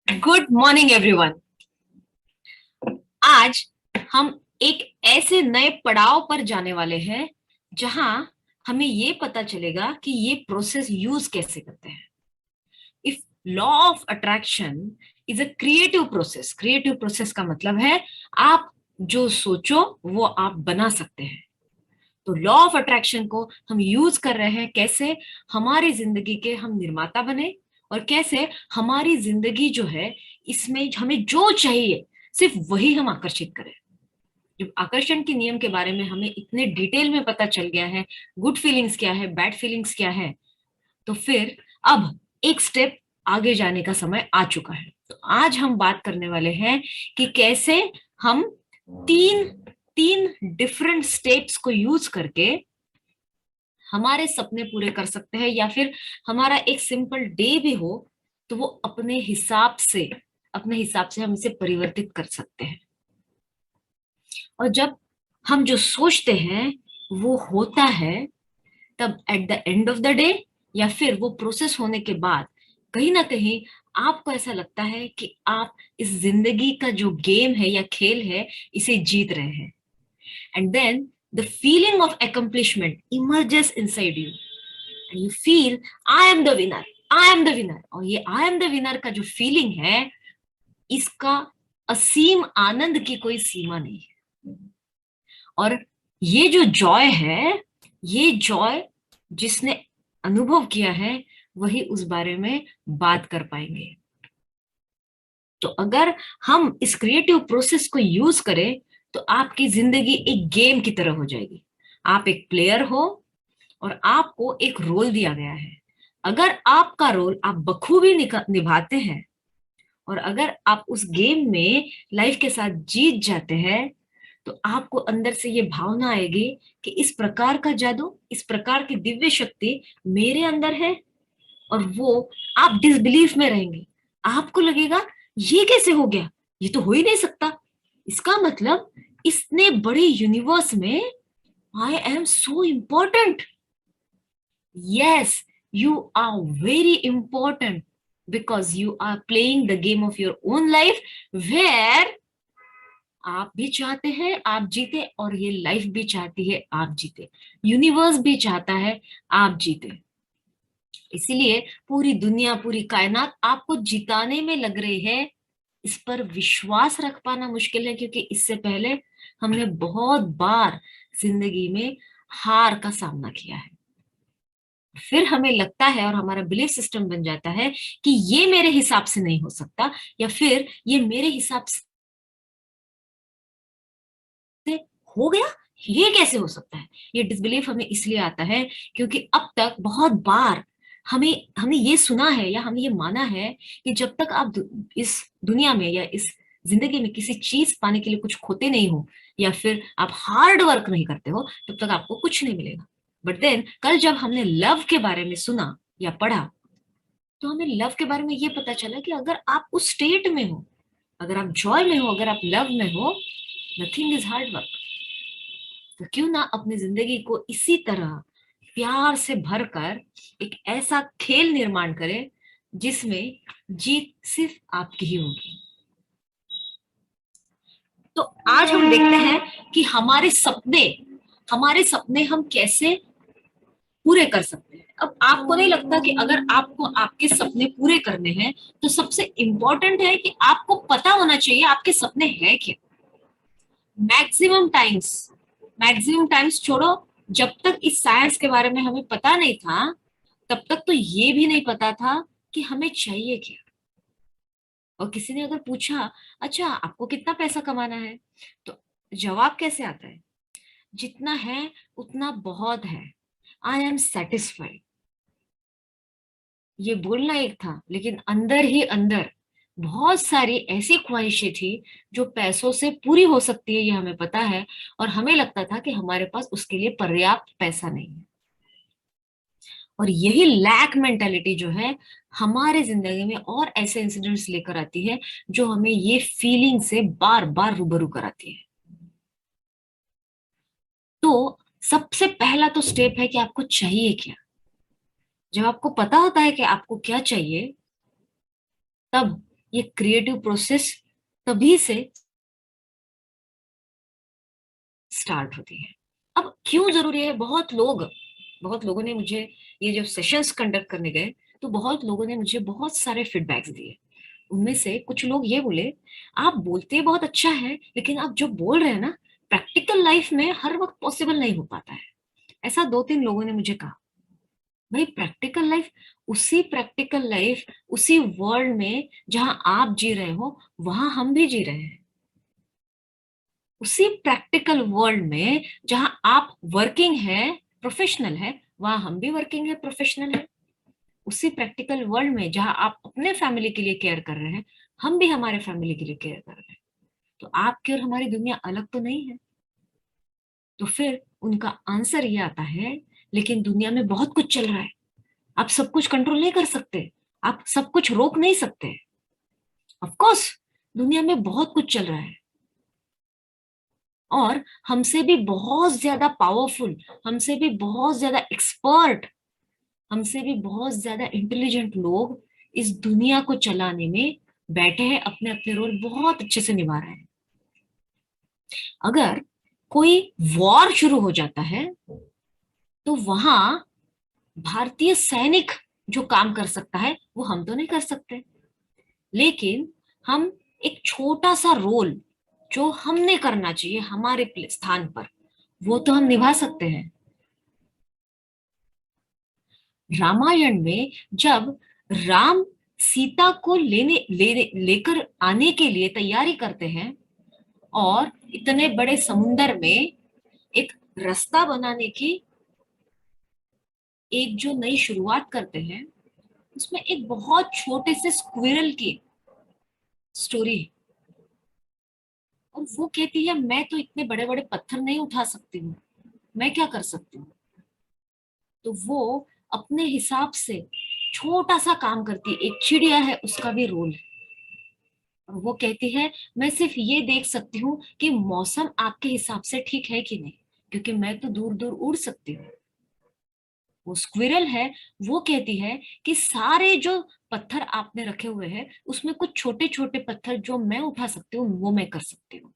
Good morning everyone. आज हम एक ऐसे नए पड़ाव पर जाने वाले हैं जहां हमें ये पता चलेगा कि ये प्रोसेस यूज कैसे करते हैं। If law of attraction is a creative process का मतलब है आप जो सोचो वो आप बना सकते हैं। तो लॉ ऑफ अट्रैक्शन को हम यूज कर रहे हैं कैसे हमारी जिंदगी के हम निर्माता बने और कैसे हमारी जिंदगी जो है इसमें हमें जो चाहिए सिर्फ वही हम आकर्षित करें। जब आकर्षण के नियम के बारे में हमें इतने डिटेल में पता चल गया है, गुड फीलिंग्स क्या है, बैड फीलिंग्स क्या है, तो फिर अब एक स्टेप आगे जाने का समय आ चुका है। तो आज हम बात करने वाले हैं कि कैसे हम तीन तीन डिफरेंट स्टेप्स को यूज करके हमारे सपने पूरे कर सकते हैं, या फिर हमारा एक सिंपल डे भी हो तो वो अपने हिसाब से हम इसे परिवर्तित कर सकते हैं। और जब हम जो सोचते हैं वो होता है, तब at the end of the day या फिर वो प्रोसेस होने के बाद कहीं ना कहीं आपको ऐसा लगता है कि आप इस जिंदगी का जो गेम है या खेल है इसे जीत रहे हैं। And then the feeling of accomplishment emerges inside you and you feel I am the winner, I am the winner। और ये I am the winner का जो फीलिंग है इसका असीम आनंद की कोई सीमा नहीं है। और ये जो जॉय है, ये जॉय जिसने अनुभव किया है वही उस बारे में बात कर पाएंगे। तो अगर हम इस क्रिएटिव प्रोसेस को यूज करें तो आपकी जिंदगी एक गेम की तरह हो जाएगी। आप एक प्लेयर हो और आपको एक रोल दिया गया है। अगर आपका रोल आप बखूबी निभाते हैं और अगर आप उस गेम में लाइफ के साथ जीत जाते हैं तो आपको अंदर से ये भावना आएगी कि इस प्रकार का जादू, इस प्रकार की दिव्य शक्ति मेरे अंदर है। और वो आप डिसबिलीफ में रहेंगे। आपको लगेगा ये कैसे हो गया, ये तो हो ही नहीं सकता। इसका मतलब इतने बड़े यूनिवर्स में आई am so important. Yes, you are very important because you are playing the game of your own life where आप भी चाहते हैं आप जीते और ये लाइफ भी चाहती है आप जीते, यूनिवर्स भी चाहता है आप जीते। इसीलिए पूरी दुनिया, पूरी कायनात आपको जिताने में लग रही है। इस पर विश्वास रख पाना मुश्किल है क्योंकि इससे पहले हमने बहुत बार जिंदगी में हार का सामना किया है। फिर हमें लगता है और हमारा बिलीफ सिस्टम बन जाता है कि ये मेरे हिसाब से नहीं हो सकता, या फिर ये मेरे हिसाब से हो गया, ये कैसे हो सकता है। ये डिसबिलीफ हमें इसलिए आता है क्योंकि अब तक बहुत बार हमें हमने ये सुना है या हमने ये माना है कि जब तक आप इस दुनिया में या इस जिंदगी में किसी चीज पाने के लिए कुछ खोते नहीं हो या फिर आप हार्ड वर्क नहीं करते हो तब तक आपको कुछ नहीं मिलेगा। बट देन कल जब हमने लव के बारे में सुना या पढ़ा तो हमें लव के बारे में ये पता चला कि अगर आप उस स्टेट में हो, अगर आप जॉय में हो, अगर आप लव में हो, नथिंग इज हार्ड वर्क। तो क्यों ना अपनी जिंदगी को इसी तरह प्यार से भरकर एक ऐसा खेल निर्माण करें जिसमें जीत सिर्फ आपकी ही होगी। तो आज हम देखते हैं कि हमारे सपने हम कैसे पूरे कर सकते हैं। अब आपको नहीं लगता कि अगर आपको आपके सपने पूरे करने हैं तो सबसे इंपॉर्टेंट है कि आपको पता होना चाहिए आपके सपने हैं क्या। मैक्सिमम टाइम्स मैक्सिमम टाइम्स छोड़ो, जब तक इस साइंस के बारे में हमें पता नहीं था तब तक तो ये भी नहीं पता था कि हमें चाहिए क्या। और किसी ने अगर पूछा अच्छा आपको कितना पैसा कमाना है, तो जवाब कैसे आता है, जितना है उतना बहुत है, आई एम सेटिस्फाइड। ये बोलना एक था लेकिन अंदर ही अंदर बहुत सारी ऐसी ख्वाहिशें थी जो पैसों से पूरी हो सकती है, ये हमें पता है। और हमें लगता था कि हमारे पास उसके लिए पर्याप्त पैसा नहीं है। और यही लैक मेंटालिटी जो है हमारे जिंदगी में और ऐसे इंसिडेंट्स लेकर आती है जो हमें ये फीलिंग से बार बार रूबरू कराती है। तो सबसे पहला तो स्टेप है कि आपको चाहिए क्या। जब आपको पता होता है कि आपको क्या चाहिए, तब ये क्रिएटिव प्रोसेस तभी से स्टार्ट होती है। अब क्यों जरूरी है? बहुत लोगों ने मुझे, ये जब सेशंस कंडक्ट करने गए तो बहुत लोगों ने मुझे बहुत सारे फीडबैक्स दिए। उनमें से कुछ लोग ये बोले, आप बोलते बहुत अच्छा है लेकिन आप जो बोल रहे हैं ना, प्रैक्टिकल लाइफ में हर वक्त पॉसिबल नहीं हो पाता है। ऐसा 2-3 लोगों ने मुझे कहा। भाई प्रैक्टिकल लाइफ उसी वर्ल्ड में जहां आप जी रहे हो वहां हम भी जी रहे हैं। उसी प्रैक्टिकल वर्ल्ड में जहां आप वर्किंग है, प्रोफेशनल है, वहां हम भी वर्किंग है, प्रोफेशनल है। उसी प्रैक्टिकल वर्ल्ड में जहां आप अपने फैमिली के लिए केयर कर रहे हैं, हम भी हमारे फैमिली के लिए केयर कर रहे हैं। तो आपकी और हमारी दुनिया अलग तो नहीं है। तो फिर उनका आंसर ये आता है, लेकिन दुनिया में बहुत कुछ चल रहा है, आप सब कुछ कंट्रोल नहीं कर सकते, आप सब कुछ रोक नहीं सकते। ऑफ कोर्स दुनिया में बहुत कुछ चल रहा है, और हमसे भी बहुत ज्यादा पावरफुल, हमसे भी बहुत ज्यादा एक्सपर्ट, हमसे भी बहुत ज्यादा इंटेलिजेंट लोग इस दुनिया को चलाने में बैठे हैं, अपने अपने रोल बहुत अच्छे से निभा रहे हैं। अगर कोई वॉर शुरू हो जाता है तो वहां भारतीय सैनिक जो काम कर सकता है वो हम तो नहीं कर सकते, लेकिन हम एक छोटा सा रोल जो हमने करना चाहिए हमारे स्थान पर, वो तो हम निभा सकते हैं। रामायण में जब राम सीता को लेकर आने के लिए तैयारी करते हैं और इतने बड़े समुंदर में एक रास्ता बनाने की एक जो नई शुरुआत करते हैं, उसमें एक बहुत छोटे से स्क्विरल की स्टोरी है। और वो कहती है, मैं तो इतने बड़े बड़े पत्थर नहीं उठा सकती हूँ, मैं क्या कर सकती हूँ? तो वो अपने हिसाब से छोटा सा काम करती है, एक चिड़िया है उसका भी रोल है। और वो कहती है, मैं सिर्फ ये देख सकती हूँ कि मौसम आपके हिसाब से ठीक है कि नहीं, क्योंकि मैं तो दूर दूर उड़ सकती हूँ। वो स्क्विरल है, वो कहती है कि सारे जो पत्थर आपने रखे हुए हैं उसमें कुछ छोटे छोटे पत्थर जो मैं उठा सकती हूँ वो मैं कर सकती हूँ।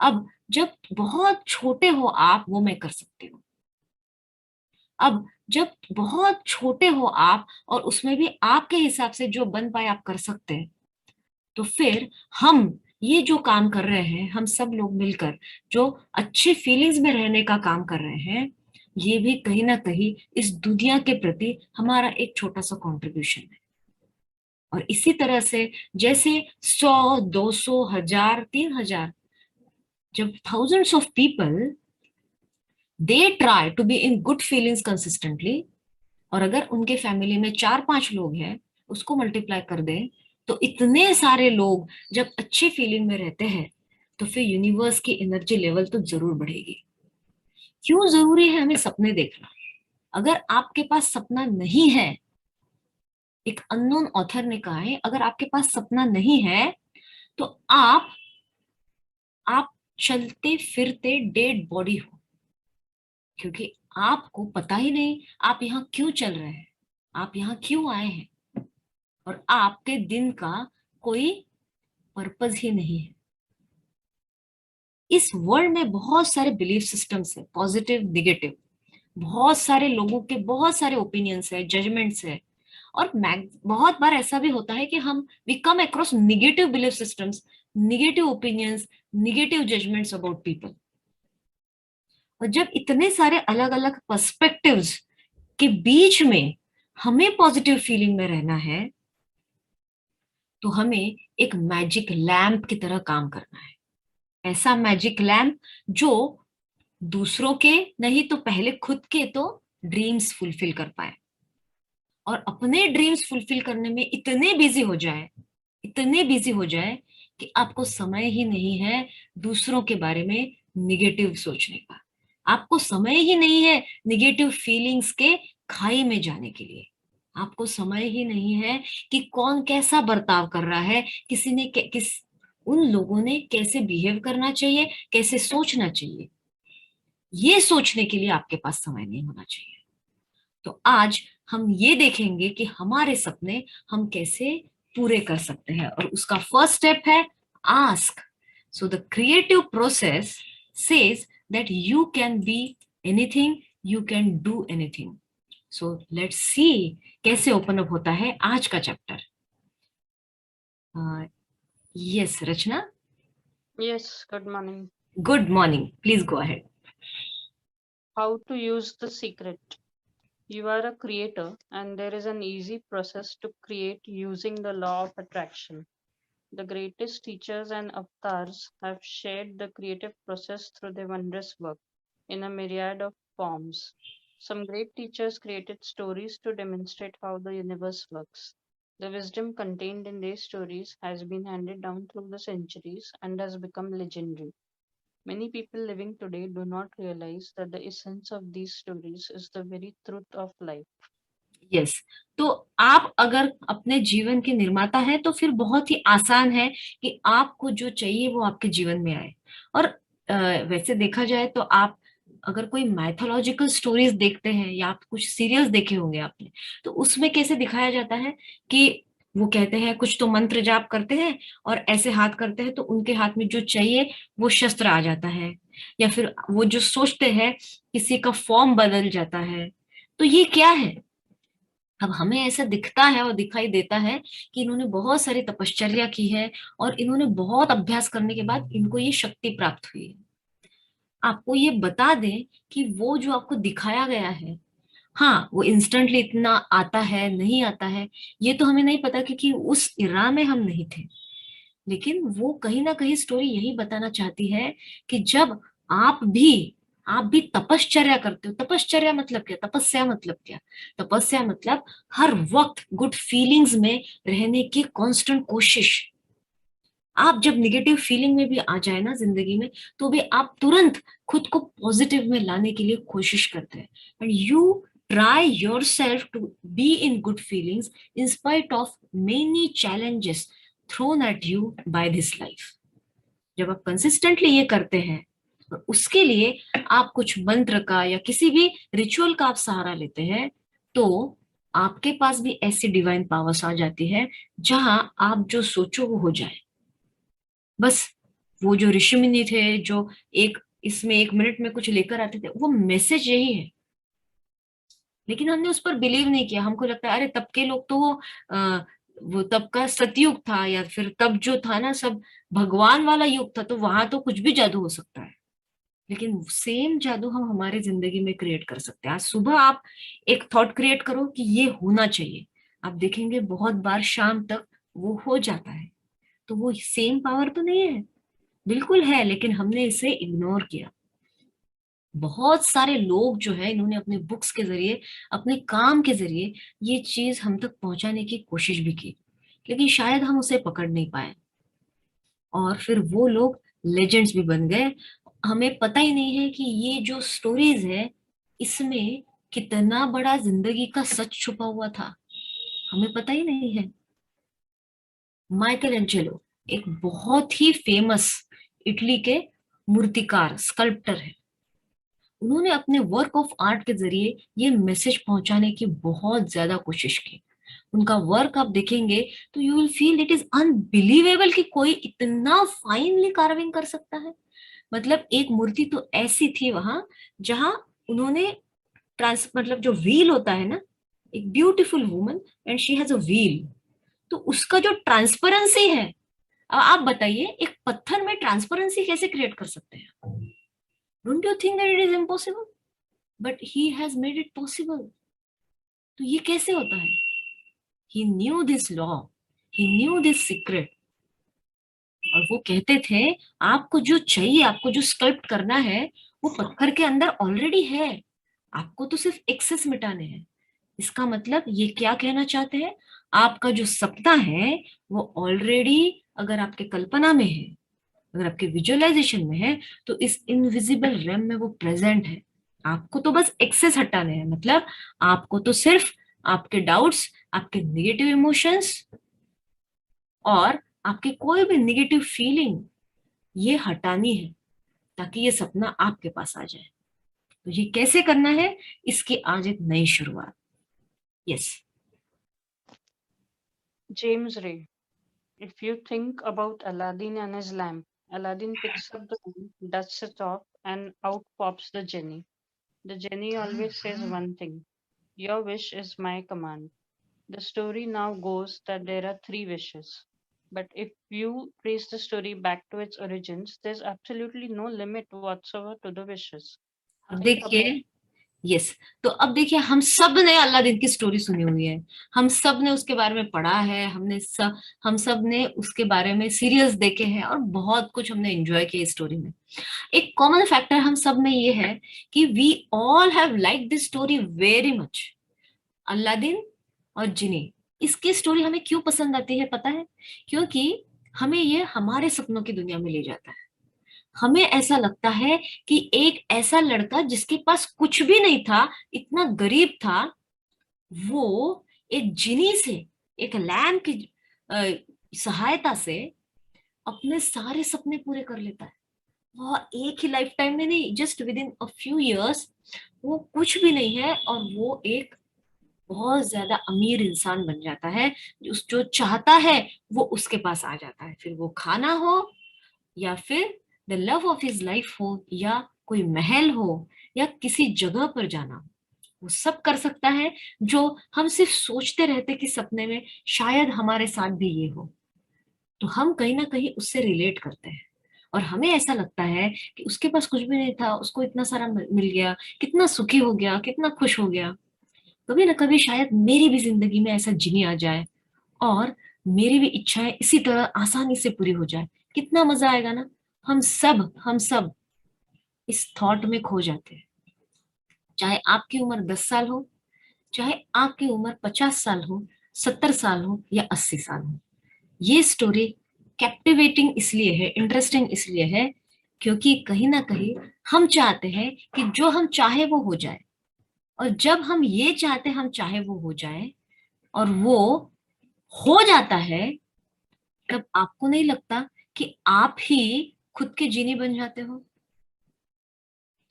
अब जब बहुत छोटे हो आप, वो मैं कर सकती हूँ। अब जब बहुत छोटे हो आप और उसमें भी आपके हिसाब से जो बन पाए आप कर सकते हैं, तो फिर हम ये जो काम कर रहे हैं, हम सब लोग मिलकर जो अच्छी फीलिंग्स में रहने का काम कर रहे हैं, ये भी कहीं ना कहीं इस दुनिया के प्रति हमारा एक छोटा सा कंट्रीब्यूशन है। और इसी तरह से जैसे 100, 200, 1000, 3000, जब thousands of people they try to be in good feelings consistently, और अगर उनके फैमिली में 4-5 लोग हैं, उसको मल्टीप्लाई कर दें, तो इतने सारे लोग जब अच्छी फीलिंग में रहते हैं, तो फिर यूनिवर्स की एनर्जी लेवल तो जरूर बढ़ेगी। क्यों जरूरी है हमें सपने देखना? अगर आपके पास सपना नहीं है, एक अननोन ऑथर ने कहा है, अगर आपके पास सपना नहीं है तो आप चलते फिरते डेड बॉडी हो, क्योंकि आपको पता ही नहीं आप यहाँ क्यों चल रहे हैं, आप यहाँ क्यों आए हैं, और आपके दिन का कोई पर्पस ही नहीं है। इस वर्ल्ड में बहुत सारे बिलीफ सिस्टम्स है, पॉजिटिव निगेटिव, बहुत सारे लोगों के बहुत सारे ओपिनियंस है, जजमेंट्स है। और बहुत बार ऐसा भी होता है कि हम we come across negative belief systems, negative opinions, negative judgements about people. और जब इतने सारे अलग अलग पर्सपेक्टिव्स के बीच में हमें पॉजिटिव फीलिंग में रहना है, तो हमें एक मैजिक लैम्प की तरह काम करना है। ऐसा मैजिक लैम्प जो दूसरों के नहीं तो पहले खुद के तो ड्रीम्स फुलफिल कर पाए, और अपने ड्रीम्स फुलफिल करने में इतने बिजी हो जाए, इतने बिजी हो जाए कि आपको समय ही नहीं है दूसरों के बारे में निगेटिव सोचने का, आपको समय ही नहीं है निगेटिव फीलिंग्स के खाई में जाने के लिए, आपको समय ही नहीं है कि कौन कैसा बर्ताव कर रहा है, किसी ने उन लोगों ने कैसे बिहेव करना चाहिए, कैसे सोचना चाहिए, ये सोचने के लिए आपके पास समय नहीं होना चाहिए। तो आज हम ये देखेंगे कि हमारे सपने हम कैसे पूरे कर सकते हैं। और उसका फर्स्ट स्टेप है ask. So the creative process says that you can be anything, you can do anything. So let's see कैसे ओपन अप होता है आज का chapter. Yes Rachna, Yes, good morning. Good morning, please go ahead. How to use the secret. You are a creator, and there is an easy process to create using the law of attraction. The greatest teachers and avatars have shared the creative process through their wondrous work in a myriad of forms. Some great teachers created stories to demonstrate how the universe works. The wisdom contained in these stories has been handed down through the centuries and has become legendary. Many people living today do not realize that the essence of these stories is the very truth of life. Yes, तो आप अगर अपने जीवन के निर्माता हैं तो फिर बहुत ही आसान है कि आपको जो चाहिए वो आपके जीवन में आए। और वैसे देखा जाए तो आप अगर कोई माइथोलॉजिकल स्टोरीज देखते हैं या आप कुछ सीरियल्स देखे होंगे आपने, तो उसमें कैसे दिखाया जाता है कि वो कहते हैं कुछ तो मंत्र जाप करते हैं और ऐसे हाथ करते हैं तो उनके हाथ में जो चाहिए वो शस्त्र आ जाता है, या फिर वो जो सोचते हैं किसी का फॉर्म बदल जाता है। तो ये क्या है? अब हमें ऐसा दिखता है और दिखाई देता है कि इन्होंने बहुत सारी तपश्चर्या की है और इन्होंने बहुत अभ्यास करने के बाद इनको ये शक्ति प्राप्त हुई है। आपको ये बता दें कि वो जो आपको दिखाया गया है, हाँ वो इंस्टेंटली इतना आता है नहीं आता है ये तो हमें नहीं पता, क्योंकि उस इरा में हम नहीं थे। लेकिन वो कहीं ना कहीं स्टोरी यही बताना चाहती है कि जब आप भी तपश्चर्या करते हो। तपश्चर्या मतलब क्या? तपस्या मतलब क्या? तपस्या मतलब हर वक्त गुड फीलिंग्स में रहने की कांस्टेंट कोशिश। आप जब निगेटिव फीलिंग में भी आ जाए ना जिंदगी में, तो भी आप तुरंत खुद को पॉजिटिव में लाने के लिए कोशिश करते हैं। And you try yourself to be in good feelings in spite of many challenges thrown at you by this life. जब आप कंसिस्टेंटली ये करते हैं और उसके लिए आप कुछ मंत्र का या किसी भी रिचुअल का आप सहारा लेते हैं, तो आपके पास भी ऐसी डिवाइन पावर्स आ जाती है जहां आप जो सोचो वो हो जाए। बस वो जो ऋषि मुनि थे जो इसमें 1 मिनट में कुछ लेकर आते थे, वो मैसेज यही है। लेकिन हमने उस पर बिलीव नहीं किया। हमको लगता है अरे तब के लोग तो वो तब का सतयुग था, या फिर तब जो था ना सब भगवान वाला युग था, तो वहां तो कुछ भी जादू हो सकता है। लेकिन सेम जादू हम हमारे जिंदगी में क्रिएट कर सकते हैं। आज सुबह आप एक थॉट क्रिएट करो कि ये होना चाहिए, आप देखेंगे बहुत बार शाम तक वो हो जाता है। तो वो सेम पावर तो नहीं है? बिल्कुल है, लेकिन हमने इसे इग्नोर किया। बहुत सारे लोग जो है इन्होंने अपने बुक्स के जरिए, अपने काम के जरिए ये चीज हम तक पहुंचाने की कोशिश भी की, लेकिन शायद हम उसे पकड़ नहीं पाए और फिर वो लोग लेजेंड्स भी बन गए। हमें पता ही नहीं है कि ये जो स्टोरीज है इसमें कितना बड़ा जिंदगी का सच छुपा हुआ था, हमें पता ही नहीं है। माइकल एंजेलो एक बहुत ही फेमस इटली के मूर्तिकार स्कल्प्टर है। उन्होंने अपने वर्क ऑफ आर्ट के जरिए ये मैसेज पहुंचाने की बहुत ज्यादा कोशिश की। उनका वर्क आप देखेंगे तो you will feel it is unbelievable कि कोई इतना फाइनली कार्विंग कर सकता है। मतलब एक मूर्ति तो ऐसी थी वहां जहां उन्होंने मतलब जो व्हील होता है ना, एक beautiful woman and she has a wheel, तो उसका जो ट्रांसपेरेंसी है, अब आप बताइए एक पत्थर में ट्रांसपेरेंसी कैसे क्रिएट कर सकते हैं? Don't you think that it is impossible? But he has made it possible. तो ये कैसे होता है? He knew this law, he knew this secret. और वो कहते थे आपको जो चाहिए, आपको जो स्कल्प्ट करना है, वो पत्थर के अंदर ऑलरेडी है, आपको तो सिर्फ एक्सेस मिटाने हैं। इसका मतलब ये क्या कहना चाहते हैं? आपका जो सपना है वो ऑलरेडी अगर आपके कल्पना में है, अगर आपके विजुअलाइजेशन में है, तो इस इनविजिबल रेम में वो प्रेजेंट है। आपको तो बस एक्सेस हटाने हैं। मतलब आपको तो सिर्फ आपके डाउट्स, आपके नेगेटिव इमोशंस और आपकी कोई भी नेगेटिव फीलिंग ये हटानी है, ताकि ये सपना आपके पास आ जाए। तो ये कैसे करना है, इसकी आज एक नई शुरुआत। Yes. James Ray. If you think about Aladdin and his lamp, Aladdin picks up the lamp, dusts it off, and out pops the genie. The genie always says one thing: your wish is my command. The story now goes that there are three wishes. But if you trace the story back to its origins, there's absolutely no limit whatsoever to the wishes. अब Think about देखिए, yes, तो अब देखिए, हम सब ने Aladdin की story सुनी हुई है, हम सब ने उसके बारे में पढ़ा है, हम सब ने उसके बारे में सीरियल्स देखे हैं और बहुत कुछ हमने एंजॉय किया इस स्टोरी में। एक कॉमन फैक्टर हम सब में ये है कि we all have like this story very much. Aladdin और जिनी, इसकी स्टोरी हमें क्यों पसंद आती है पता है? क्योंकि हमें ये हमारे सपनों की दुनिया में ले जाता है। हमें ऐसा लगता है कि एक ऐसा लड़का जिसके पास कुछ भी नहीं था, इतना गरीब था, वो एक जिनी से, एक लैम्प की सहायता से अपने सारे सपने पूरे कर लेता है। वो एक ही लाइफ टाइम में नहीं, just with in a few years वो कुछ भी नहीं है और वो एक बहुत ज्यादा अमीर इंसान बन जाता है। जो चाहता है वो उसके पास आ जाता है, फिर वो खाना हो या फिर the love of his life हो या कोई महल हो या किसी जगह पर जाना हो, वो सब कर सकता है जो हम सिर्फ सोचते रहते कि सपने में शायद हमारे साथ भी ये हो। तो हम कहीं ना कहीं उससे रिलेट करते हैं और हमें ऐसा लगता है कि उसके पास कुछ भी नहीं था, उसको इतना सारा मिल गया, कितना सुखी हो गया, कितना खुश हो गया। कभी ना कभी शायद मेरी भी जिंदगी में ऐसा जिनी आ जाए और मेरी भी इच्छाएं इसी तरह आसानी से पूरी हो जाए, कितना मजा आएगा ना। हम सब इस थॉट में खो जाते हैं। चाहे आपकी उम्र 10 साल हो, चाहे आपकी उम्र 50 साल हो, 70 साल हो या 80 साल हो, ये स्टोरी कैप्टिवेटिंग इसलिए है, इंटरेस्टिंग इसलिए है, क्योंकि कहीं ना कहीं हम चाहते हैं कि जो हम चाहे वो हो जाए। और जब हम ये चाहते हम चाहे वो हो जाए और वो हो जाता है, तब आपको नहीं लगता कि आप ही खुद के जीनी बन जाते हो?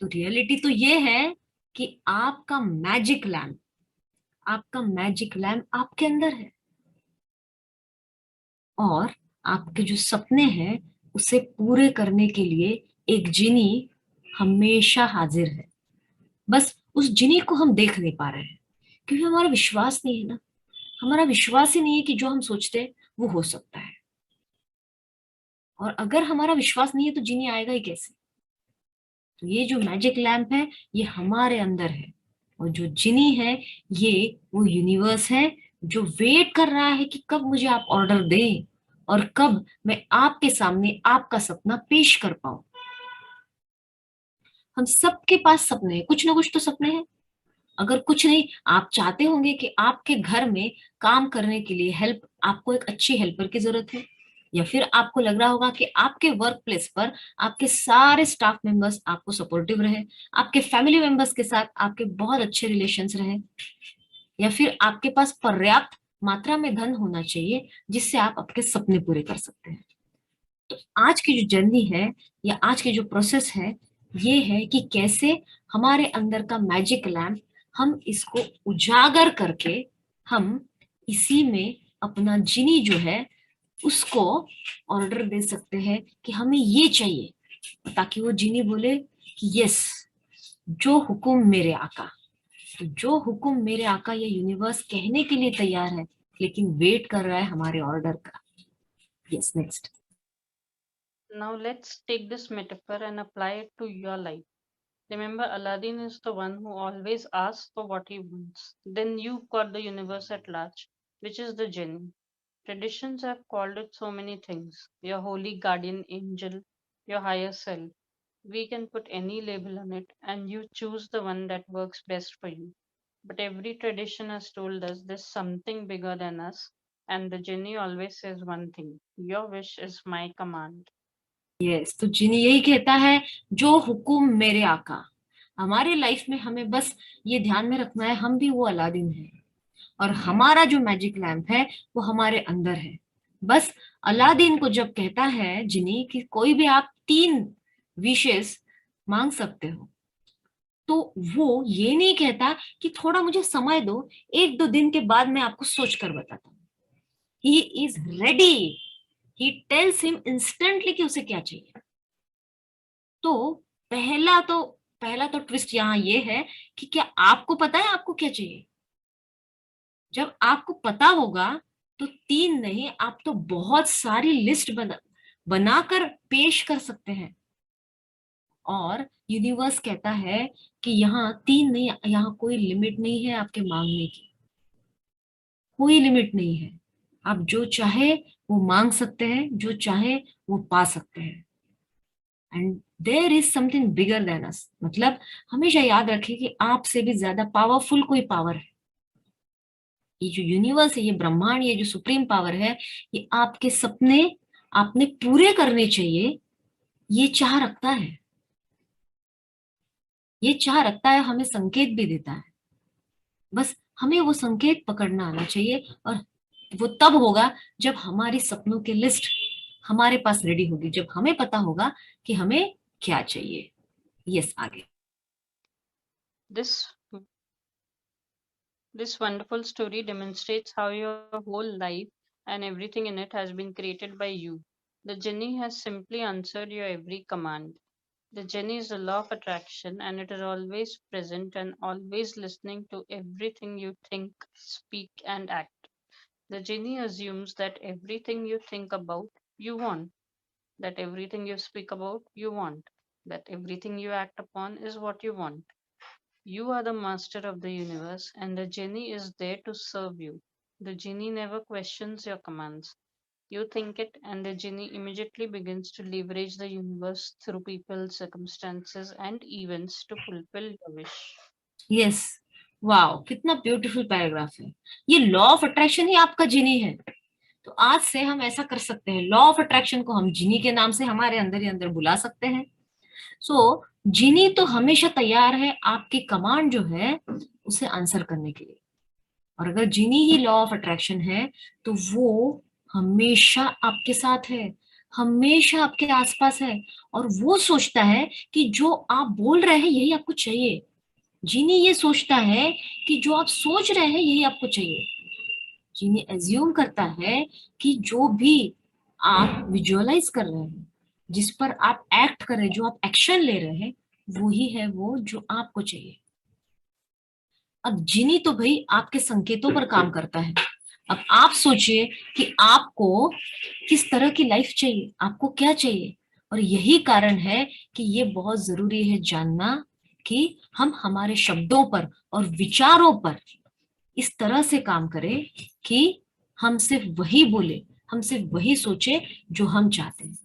तो रियलिटी तो ये है कि आपका मैजिक लैम्प आपके अंदर है और आपके जो सपने हैं उसे पूरे करने के लिए एक जिनी हमेशा हाजिर है। बस उस जिनी को हम देख नहीं पा रहे हैं क्योंकि हमारा विश्वास नहीं है ना। हमारा विश्वास ही नहीं है कि जो हम सोचते हैं वो हो सकता है। और अगर हमारा विश्वास नहीं है तो जिनी आएगा ही कैसे? तो ये जो मैजिक लैम्प है ये हमारे अंदर है और जो जिनी है ये वो यूनिवर्स है जो वेट कर रहा है कि कब मुझे आप ऑर्डर दें और कब मैं आपके सामने आपका सपना पेश कर पाऊं। हम सबके पास सपने हैं, कुछ ना कुछ तो सपने हैं। अगर कुछ नहीं, आप चाहते होंगे कि आपके घर में काम करने के लिए हेल्प, आपको एक अच्छी हेल्पर की जरूरत है, या फिर आपको लग रहा होगा कि आपके वर्क प्लेस पर आपके सारे स्टाफ मेंबर्स आपको सपोर्टिव रहे, आपके फैमिली मेंबर्स के साथ आपके बहुत अच्छे रिलेशंस रहे, या फिर आपके पास पर्याप्त मात्रा में धन होना चाहिए जिससे आप आपके सपने पूरे कर सकते हैं। तो आज की जो जर्नी है या आज की जो प्रोसेस है ये है कि कैसे हमारे अंदर का मैजिक लैम्प, हम इसको उजागर करके हम इसी में अपना जिनी जो है उसको ऑर्डर दे सकते हैं कि हमें ये चाहिए, ताकि वो जिनी बोले कि यस, जो हुक्म मेरे आका। तो जो हुक्म मेरे आका ये यूनिवर्स कहने के लिए तैयार है, लेकिन वेट कर रहा है हमारे ऑर्डर का। Yes, next. now let's take this metaphor and apply it to your life. Remember, Aladdin is the one who always asks for what he wants. Then you've got the universe at large, which is the genie. Traditions have called it so many things: your holy guardian angel, your higher self. We can put any label on it, and you choose the one that works best for you. But every tradition has told us there's something bigger than us, and the genie always says one thing: your wish is my command. Yes, तो जिनी यही कहता है, जो हुक्म मेरे आका। हमारे life में हमें बस ये ध्यान में रखना है, हम भी वो अलादीन है और हमारा जो मैजिक लैम्प है वो हमारे अंदर है। बस अलादीन को जब कहता है जिनी कि कोई भी आप 3 विशेस मांग सकते हो, तो वो ये नहीं कहता कि थोड़ा मुझे समय दो, 1-2 दिन के बाद मैं आपको सोच कर बताता हूँ। He is ready, he tells him instantly कि उसे क्या चाहिए। तो पहला तो ट्विस्ट यहाँ ये है कि क्या आपको पता है आपको क्या चाहिए। जब आपको पता होगा तो तीन नहीं, आप तो बहुत सारी लिस्ट बनाकर पेश कर सकते हैं। और यूनिवर्स कहता है कि यहाँ तीन नहीं, यहाँ कोई लिमिट नहीं है आपके मांगने की, कोई लिमिट नहीं है। आप जो चाहे वो मांग सकते हैं, जो चाहे वो पा सकते हैं। And there is something bigger than us, मतलब हमेशा याद रखें कि आपसे भी ज्यादा पावरफुल कोई पावर है। ये जो यूनिवर्स है, ये ब्रह्मांड, ये जो सुप्रीम पावर है, ये आपके सपने आपने पूरे करने चाहिए, ये चाह रखता है। ये चाह रखता है, हमें संकेत भी देता है। बस हमें वो संकेत पकड़ना आना चाहिए, और वो तब होगा जब हमारी सपनों की लिस्ट हमारे पास रेडी होगी, जब हमें पता होगा कि हमें क्या चाहिए। यस, आगे। This This wonderful story demonstrates how your whole life and everything in it has been created by you. The genie has simply answered your every command. The genie is the law of attraction and it is always present and always listening to everything you think, speak, and act. The genie assumes that everything you think about, you want, that everything you speak about, you want, that everything you act upon is what you want. You are the master of the universe, and the genie is there to serve you. The genie never questions your commands. You think it, and the genie immediately begins to leverage the universe through people, circumstances, and events to fulfill your wish. Yes, wow, कितना beautiful paragraph है। ये law of attraction ही आपका जिनी है। तो आज से हम ऐसा कर सकते हैं, लॉ ऑफ अट्रैक्शन को हम जिनी के नाम से हमारे अंदर ही अंदर बुला सकते हैं। सो जिनी तो हमेशा तैयार है आपकी कमांड जो है उसे आंसर करने के लिए। और अगर जिनी ही लॉ ऑफ अट्रैक्शन है तो वो हमेशा आपके साथ है, हमेशा आपके आसपास है, और वो सोचता है कि जो आप बोल रहे हैं यही आपको चाहिए। जिनी ये सोचता है कि जो आप सोच रहे हैं यही आपको चाहिए। जिनी एज्यूम करता है कि जो भी आप विजुअलाइज कर रहे हैं, जिस पर आप एक्ट कर रहे हैं, जो आप एक्शन ले रहे हैं, वही है वो जो आपको चाहिए। अब जिनी तो भाई आपके संकेतों पर काम करता है। अब आप सोचिए कि आपको किस तरह की लाइफ चाहिए, आपको क्या चाहिए। और यही कारण है कि ये बहुत जरूरी है जानना कि हम हमारे शब्दों पर और विचारों पर इस तरह से काम करें कि हम सिर्फ वही बोले, हम सिर्फ वही सोचे जो हम चाहते हैं।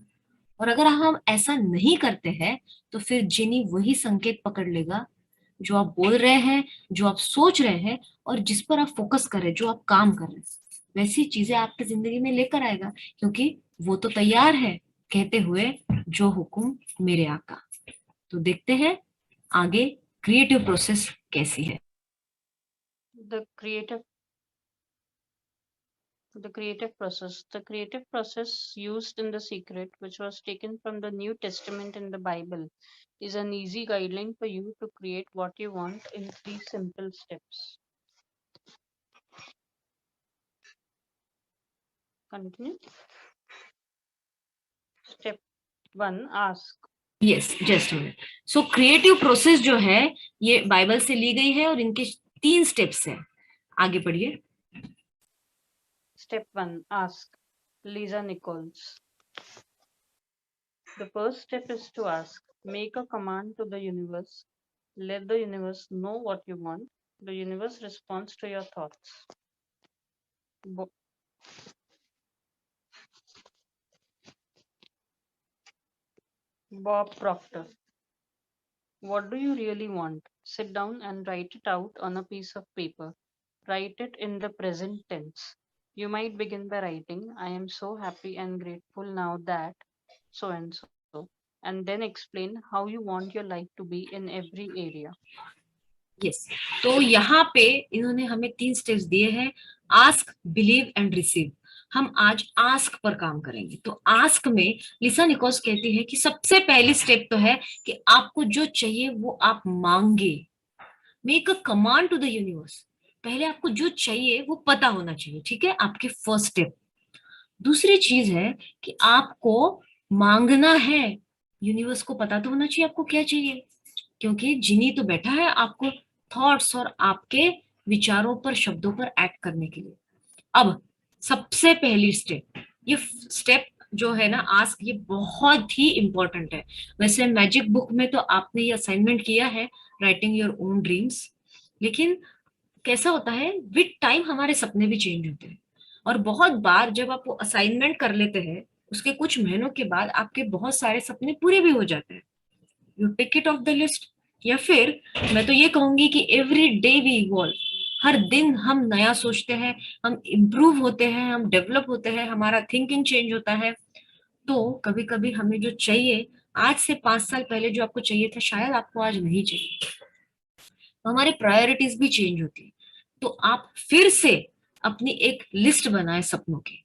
और अगर हम ऐसा नहीं करते हैं तो फिर जिनी वही संकेत पकड़ लेगा जो आप बोल रहे हैं, जो आप सोच रहे हैं, और जिस पर आप फोकस कर रहे हैं, जो आप काम कर रहे हैं, वैसी चीजें आपकी जिंदगी में लेकर आएगा, क्योंकि वो तो तैयार है कहते हुए, जो हुक्म मेरे आका। तो देखते हैं आगे क्रिएटिव प्रोसेस कैसी है। The creative The creative process used in The Secret, which was taken from the New Testament in the Bible, is an easy guideline for you to create what you want in three simple steps. Continue. Step 1. Ask. Yes, just minute. So creative process जो है ये Bible से ली गई है और इनके 3 steps हैं। आगे पढ़िए। Step 1. Ask. Lisa Nichols. The first step is to ask. Make a command to the universe. Let the universe know what you want. The universe responds to your thoughts. Bo- Bob Proctor. What do you really want? Sit down and write it out on a piece of paper. Write it in the present tense. You might begin by writing, I am so happy and grateful now that so and so, and then explain how you want your life to be in every area. Yes, तो यहाँ पे इन्होंने हमें 3 steps दिए हैं, ask, believe and receive. हम आज ask पर काम करेंगे। तो आस्क में लिसा निकोल्स कहती है कि सबसे पहली स्टेप तो है कि आपको जो चाहिए वो आप मांगे। Make a command to the universe. पहले आपको जो चाहिए वो पता होना चाहिए, ठीक है, आपके फर्स्ट स्टेप। दूसरी चीज है कि आपको मांगना है। यूनिवर्स को पता तो होना चाहिए आपको क्या चाहिए, क्योंकि जिनी तो बैठा है आपको थॉट्स और आपके विचारों पर, शब्दों पर एक्ट करने के लिए। अब सबसे पहली स्टेप, ये स्टेप जो है ना आस्क, ये बहुत ही इंपॉर्टेंट है। वैसे मैजिक बुक में तो आपने ये असाइनमेंट किया है, राइटिंग योर ओन ड्रीम्स, लेकिन कैसा होता है विद टाइम हमारे सपने भी चेंज होते हैं। और बहुत बार जब आप वो असाइनमेंट कर लेते हैं, उसके कुछ महीनों के बाद आपके बहुत सारे सपने पूरे भी हो जाते हैं। You tick it of the list. या फिर मैं तो ये कहूंगी कि एवरी डे वी इवॉल्व। हर दिन हम नया सोचते हैं, हम इम्प्रूव होते हैं, हम डेवलप होते हैं, हमारा थिंकिंग चेंज होता है। तो कभी कभी हमें जो चाहिए, आज से 5 साल पहले जो आपको चाहिए था, शायद आपको आज नहीं चाहिए। तो हमारी प्रायोरिटीज भी चेंज होती है। तो आप फिर से अपनी एक लिस्ट बनाए सपनों की,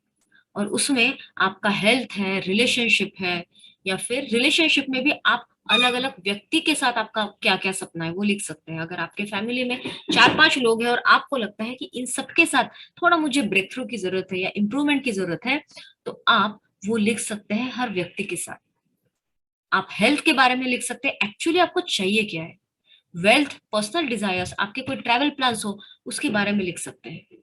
और उसमें आपका हेल्थ है, रिलेशनशिप है, या फिर रिलेशनशिप में भी आप अलग अलग व्यक्ति के साथ आपका क्या क्या सपना है वो लिख सकते हैं। अगर आपके फैमिली में 4-5 लोग हैं और आपको लगता है कि इन सबके साथ थोड़ा मुझे ब्रेक थ्रू की जरूरत है या इम्प्रूवमेंट की जरूरत है, तो आप वो लिख सकते हैं हर व्यक्ति के साथ। आप हेल्थ के बारे में लिख सकते हैं, एक्चुअली आपको चाहिए क्या है। वेल्थ, पर्सनल डिजायर्स, आपके कोई ट्रैवल प्लान्स हो, उसके बारे में लिख सकते हैं।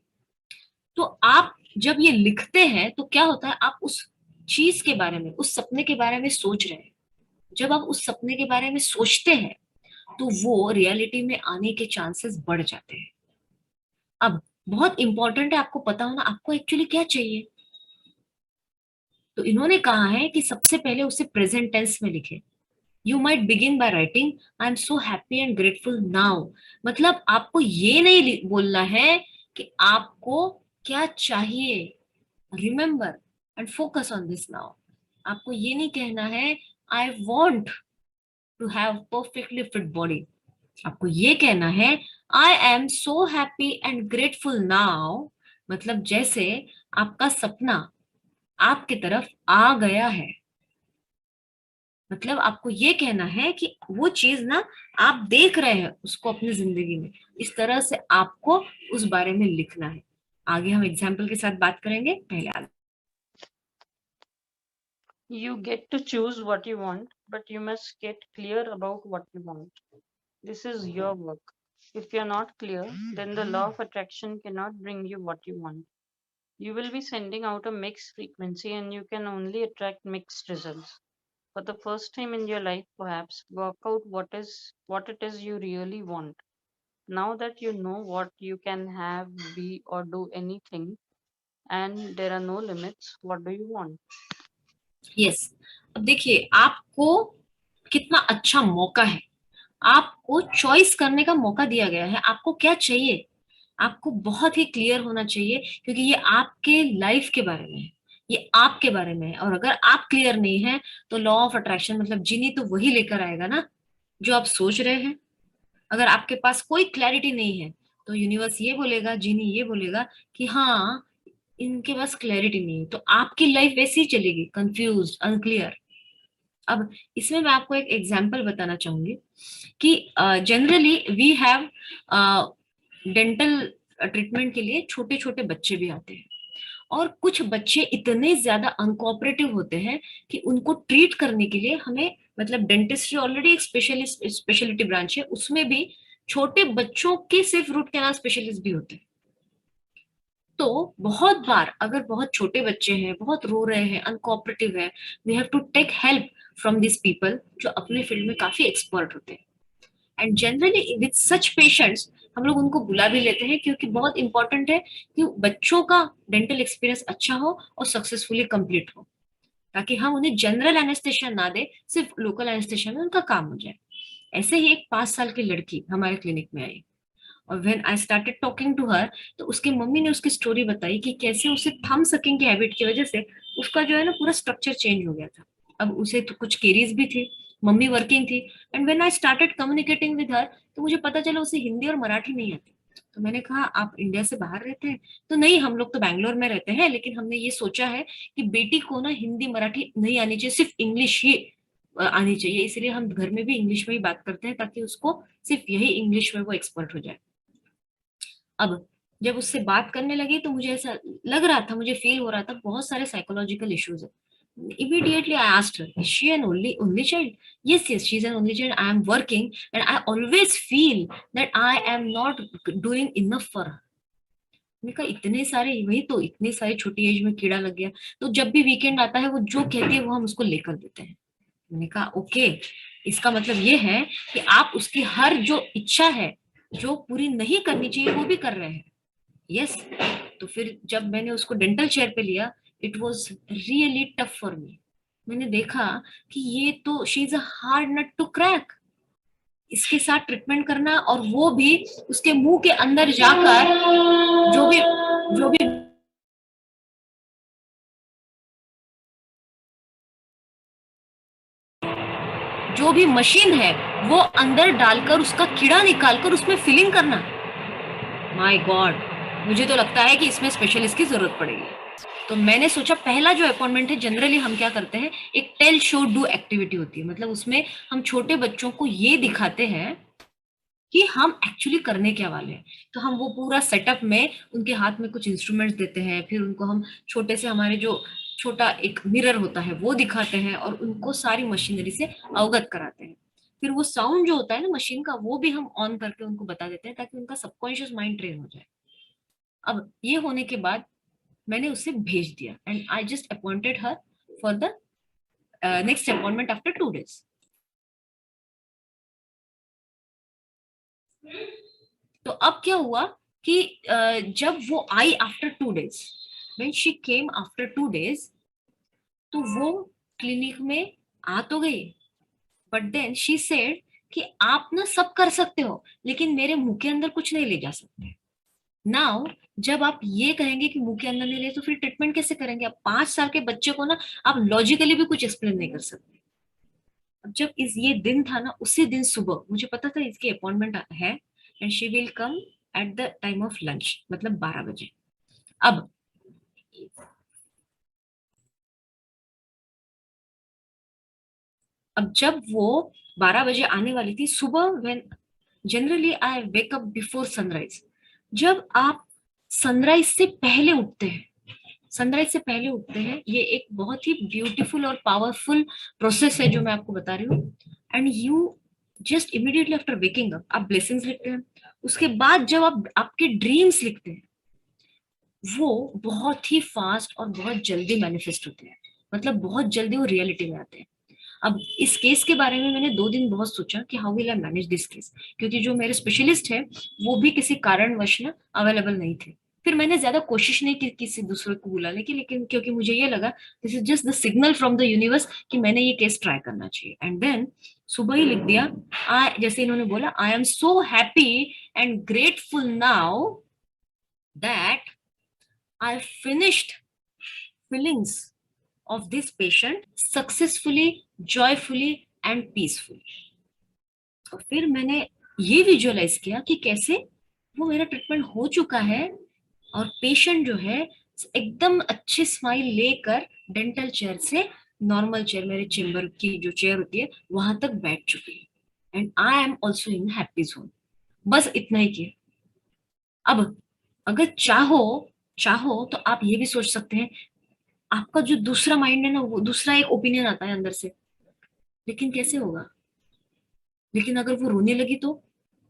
तो आप जब ये लिखते हैं तो क्या होता है, आप उस चीज के बारे में, उस सपने के बारे में सोच रहे हैं। जब आप उस सपने के बारे में सोचते हैं तो वो रियलिटी में आने के चांसेस बढ़ जाते हैं। अब बहुत इंपॉर्टेंट है आपको पता होना आपको एक्चुअली क्या चाहिए। तो इन्होंने कहा है कि सबसे पहले उसे प्रेजेंट टेंस में लिखे। You might begin by writing I am so happy and grateful now. मतलब आपको ये नहीं बोलना है कि आपको क्या चाहिए। Remember and focus on this now. आपको ये नहीं कहना है I want to have perfectly fit body. आपको ये कहना है I am so happy and grateful now. मतलब जैसे आपका सपना आपकी तरफ आ गया है। मतलब आपको ये कहना है कि वो चीज ना आप देख रहे हैं उसको अपनी जिंदगी में। इस तरह से आपको उस बारे में लिखना है। आगे हम एग्जाम्पल के साथ बात करेंगे, पहले आगे। You get to choose what you want, but you must get clear about what you want. This is your work. If you're not clear, then the law of attraction cannot bring you what you want. You will be sending out a mixed frequency and you can only attract mixed results. For the first time in your life, perhaps work out what it is you really want. Now that you know what you can have, be, or do anything, and there are no limits, what do you want? Yes. अब देखिए आपको कितना अच्छा मौका है। आपको choice करने का मौका दिया गया है, आपको क्या चाहिए। आपको बहुत ही क्लियर होना चाहिए, क्योंकि ये आपके लाइफ के बारे में है, ये आपके बारे में है। और अगर आप क्लियर नहीं है तो लॉ ऑफ अट्रैक्शन मतलब जिनी तो वही लेकर आएगा ना जो आप सोच रहे हैं। अगर आपके पास कोई क्लैरिटी नहीं है तो यूनिवर्स ये बोलेगा, जिनी ये बोलेगा कि हाँ इनके पास क्लैरिटी नहीं है, तो आपकी लाइफ वैसी ही चलेगी, कंफ्यूज, अनक्लियर। अब इसमें मैं आपको एक एग्जांपल बताना चाहूंगी कि generally we have dental treatment के लिए छोटे छोटे बच्चे भी आते हैं। और कुछ बच्चे इतने ज्यादा अनकोऑपरेटिव होते हैं कि उनको ट्रीट करने के लिए हमें, मतलब डेंटिस्ट्री ऑलरेडी एक स्पेशलिटी ब्रांच है, उसमें भी छोटे बच्चों के सिर्फ रूट कैनाल स्पेशलिस्ट भी होते हैं। तो बहुत बार अगर बहुत छोटे बच्चे हैं, बहुत रो रहे हैं, अनकोऑपरेटिव है, we have to take help from this people जो अपने फील्ड में काफी एक्सपर्ट होते हैं। And generally with such patients हम लोग उनको बुला भी लेते हैं, क्योंकि बहुत इंपॉर्टेंट है कि बच्चों का डेंटल एक्सपीरियंस अच्छा हो और सक्सेसफुली कंप्लीट हो, ताकि हम उन्हें जनरल एनेस्थेशिया ना दे, सिर्फ लोकल एनेस्थेशिया में उनका काम हो जाए। ऐसे ही एक 5 साल की लड़की हमारे क्लिनिक में आई, और when I started talking to her, तो उसकी मम्मी ने उसकी स्टोरी बताई कि कैसे उसे थंब सकिंग की हैबिट की वजह से उसका जो है ना पूरा स्ट्रक्चर चेंज हो गया था। अब उसे तो कुछ केरीज भी थी, मम्मी वर्किंग थी। And when I started communicating with her, तो मुझे पता चला उसे हिंदी और मराठी नहीं आती। तो मैंने कहा आप इंडिया से बाहर रहते हैं? तो नहीं, हम लोग तो बैंगलोर में रहते हैं, लेकिन हमने ये सोचा है कि बेटी को ना हिंदी मराठी नहीं आनी चाहिए, सिर्फ इंग्लिश ही आनी चाहिए, इसलिए हम घर में भी इंग्लिश में ही बात करते हैं ताकि उसको सिर्फ यही इंग्लिश में वो एक्सपर्ट हो जाए। अब जब उससे बात करने लगी तो मुझे ऐसा लग रहा था, मुझे फील हो रहा था बहुत सारे साइकोलॉजिकल इश्यूज है. Immediately I asked her, is she an only child? Yes, yes, she's an only child. I am working and I always feel that I am not doing enough for her. मैंने कहा इतने सारे, वही तो इतने सारे छोटी एज में कीड़ा लग गया. तो जब भी वीकेंड आता है वो जो कहती है वो हम उसको लेकर देते हैं. मैंने कहा ओके, इसका मतलब ये है कि आप उसकी हर जो इच्छा है जो पूरी नहीं करनी चाहिए वो भी कर रहे हैं. यस. तो फिर जब मैंने उसको डेंटल चेयर पे लिया, it was really tough for me. मैंने देखा कि ये तो she is a hard nut to crack. इसके साथ ट्रीटमेंट करना और वो भी उसके मुंह के अंदर जाकर जो भी जो भी मशीन है वो अंदर डालकर उसका कीड़ा निकालकर उसमें फिलिंग करना. माय गॉड, मुझे तो लगता है कि इसमें स्पेशलिस्ट की जरूरत पड़ेगी. तो मैंने सोचा पहला जो अपॉइंटमेंट है, जनरली हम क्या करते हैं, एक टेल शो डू एक्टिविटी होती है. मतलब उसमें हम छोटे बच्चों को ये दिखाते हैं कि हम एक्चुअली करने क्या वाले हैं. तो हम वो पूरा सेटअप में उनके हाथ में कुछ इंस्ट्रूमेंट्स देते हैं, फिर उनको हम छोटे से हमारे जो छोटा एक मिरर होता है वो दिखाते हैं और उनको सारी मशीनरी से अवगत कराते हैं. फिर वो साउंड जो होता है ना मशीन का, वो भी हम ऑन करके उनको बता देते हैं ताकि उनका सबकॉन्शियस माइंड ट्रेन हो जाए. अब ये होने के बाद मैंने उसे भेज दिया and I just appointed her for the next appointment after 2 days. तो अब क्या हुआ कि जब वो आई after 2 days, when she came after 2 days, तो वो क्लिनिक में आ तो गई, बट देन शी सेड कि आप ना सब कर सकते हो लेकिन मेरे मुंह के अंदर कुछ नहीं ले जा सकते. नाउ जब आप ये कहेंगे कि मुंह के अंदर नहीं ले, तो फिर ट्रीटमेंट कैसे करेंगे? आप 5 साल के बच्चे को ना आप लॉजिकली भी कुछ एक्सप्लेन नहीं कर सकते. अब जब इस ये दिन था ना, उसी दिन सुबह मुझे पता था इसकी अपॉइंटमेंट है and she will come at the time of lunch, मतलब 12 बजे. अब अब जब वो 12 बजे आने वाली थी सुबह, when generally I wake up before sunrise. जब आप सनराइज से पहले उठते हैं, सनराइज से पहले उठते हैं, ये एक बहुत ही ब्यूटीफुल और पावरफुल प्रोसेस है जो मैं आपको बता रही हूँ. And you just immediately after waking up आप ब्लेसिंग्स लिखते हैं. उसके बाद जब आप आपके ड्रीम्स लिखते हैं, वो बहुत ही फास्ट और बहुत जल्दी मैनिफेस्ट होते हैं. मतलब बहुत जल्दी वो रियलिटी में आते हैं. अब इस केस के बारे में मैंने 2 दिन बहुत सोचा कि how will I manage this case, क्योंकि जो मेरे स्पेशलिस्ट है वो भी किसी कारणवश ना अवेलेबल नहीं थे. फिर मैंने ज्यादा कोशिश नहीं की किसी दूसरे को बुलाने की, लेकिन क्योंकि मुझे ये लगा this is just the signal from the universe कि मैंने ये केस ट्राई करना चाहिए. एंड देन सुबह ही लिख दिया. जैसे इन्होंने बोला, आई am so happy and grateful now that I finished feelings of this patient successfully, joyfully and peacefully. और फिर मैंने ये विजुअलाइज किया कि कैसे वो मेरा ट्रीटमेंट हो चुका है और पेशेंट जो है एकदम अच्छी स्माइल लेकर डेंटल चेयर से नॉर्मल चेयर, मेरे चेम्बर की जो चेयर होती है वहां तक बैठ चुकी है. And I am also in happy zone. बस इतना ही किया. अब अगर चाहो चाहो तो आप ये भी सोच सकते हैं, आपका जो दूसरा माइंड है ना, वो दूसरा एक ओपिनियन आता है अंदर से, लेकिन कैसे होगा? लेकिन अगर वो रोने लगी तो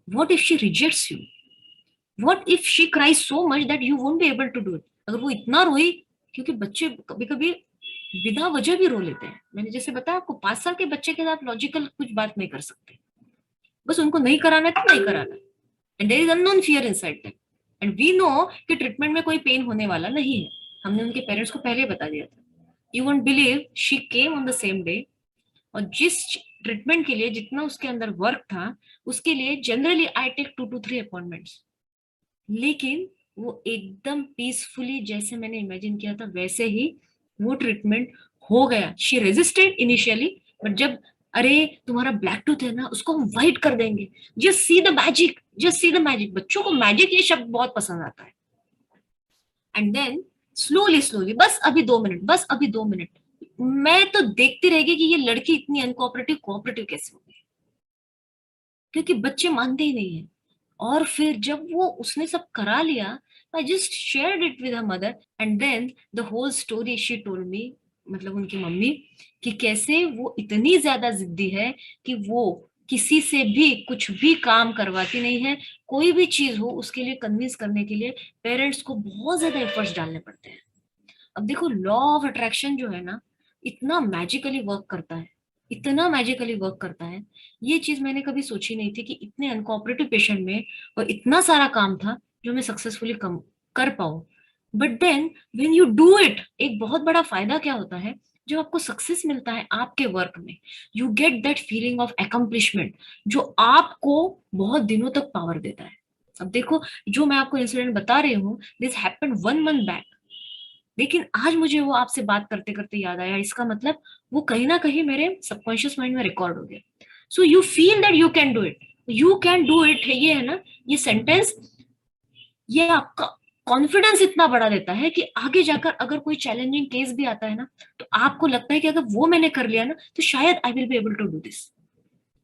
what if she rejects you? What if she cries so much that you won't be able to do it? अगर वो इतना रोई, क्योंकि बच्चे कभी कभी बिना वजह भी रो लेते हैं. मैंने जैसे बताया आपको, 5 साल के बच्चे के साथ लॉजिकल कुछ बात नहीं कर सकते. बस उनको नहीं कराना है तो नहीं कराना. And there is unknown fear inside that. And we know कि ट्रीटमेंट में कोई पेन होने वाला नहीं है. हमने उनके पेरेंट्स को पहले बता दिया था. You won't believe, she came on the same day. और जिस ट्रीटमेंट के लिए जितना उसके अंदर वर्क था, उसके लिए generally I take 2 to 3 appointments. लेकिन वो एकदम पीसफुली जैसे मैंने इमेजिन किया था वैसे ही वो ट्रीटमेंट हो गया. शी रेजिस्टेड इनिशियली, बट जब अरे तुम्हारा ब्लैक टूथ है ना, उसको हम व्हाइट कर देंगे, just see the magic, just see the magic. बच्चों को मैजिक ये शब्द बहुत पसंद आता है. एंड देन स्लोली स्लोली, बस अभी 2 मिनट, बस अभी 2 मिनट, मैं तो देखती रहेगी कि ये लड़की इतनी अनकोऑपरेटिव कोऑपरेटिव कैसे हो गई, क्योंकि बच्चे मानते ही नहीं है. और फिर जब वो उसने सब करा लिया, I just shared it with her mother and then the whole story she told me, मतलब उनकी मम्मी, कि कैसे वो इतनी ज्यादा जिद्दी है कि वो किसी से भी कुछ भी काम करवाती नहीं है। कोई भी चीज हो उसके लिए कन्विंस करने के लिए पेरेंट्स को बहुत ज्यादा एफर्ट्स डालने पड़ते हैं। अब देखो लॉ ऑफ अट्रैक्शन जो है ना, इतना मैजिकली वर्क करता है, इतना मैजिकली वर्क करता है। ये चीज मैंने कभी सोची नहीं थी कि इतने अनकोऑपरेटिव पेशेंट में और इतना सारा काम था जो मैं सक्सेसफुली कम कर पाऊं। But then when you do it, एक बहुत बड़ा फायदा क्या होता है, जब आपको सक्सेस मिलता है आपके वर्क में, you get that feeling of accomplishment जो आपको बहुत दिनों तक पावर देता है। अब देखो, जो मैं आपको इंसिडेंट बता रही हूँ, दिस हैपेंड 1 मंथ बैक, लेकिन आज मुझे वो आपसे बात करते करते याद आया। इसका मतलब वो कहीं ना कहीं मेरे सबकॉन्शियस माइंड में रिकॉर्ड हो गया। So you feel that you can do it, you can do it है, ये है ना, ये सेंटेंस, ये आपका कॉन्फिडेंस इतना बढ़ा देता है कि आगे जाकर अगर कोई चैलेंजिंग केस भी आता है ना, तो आपको लगता है कि अगर वो मैंने कर लिया ना तो शायद I will be able to do this.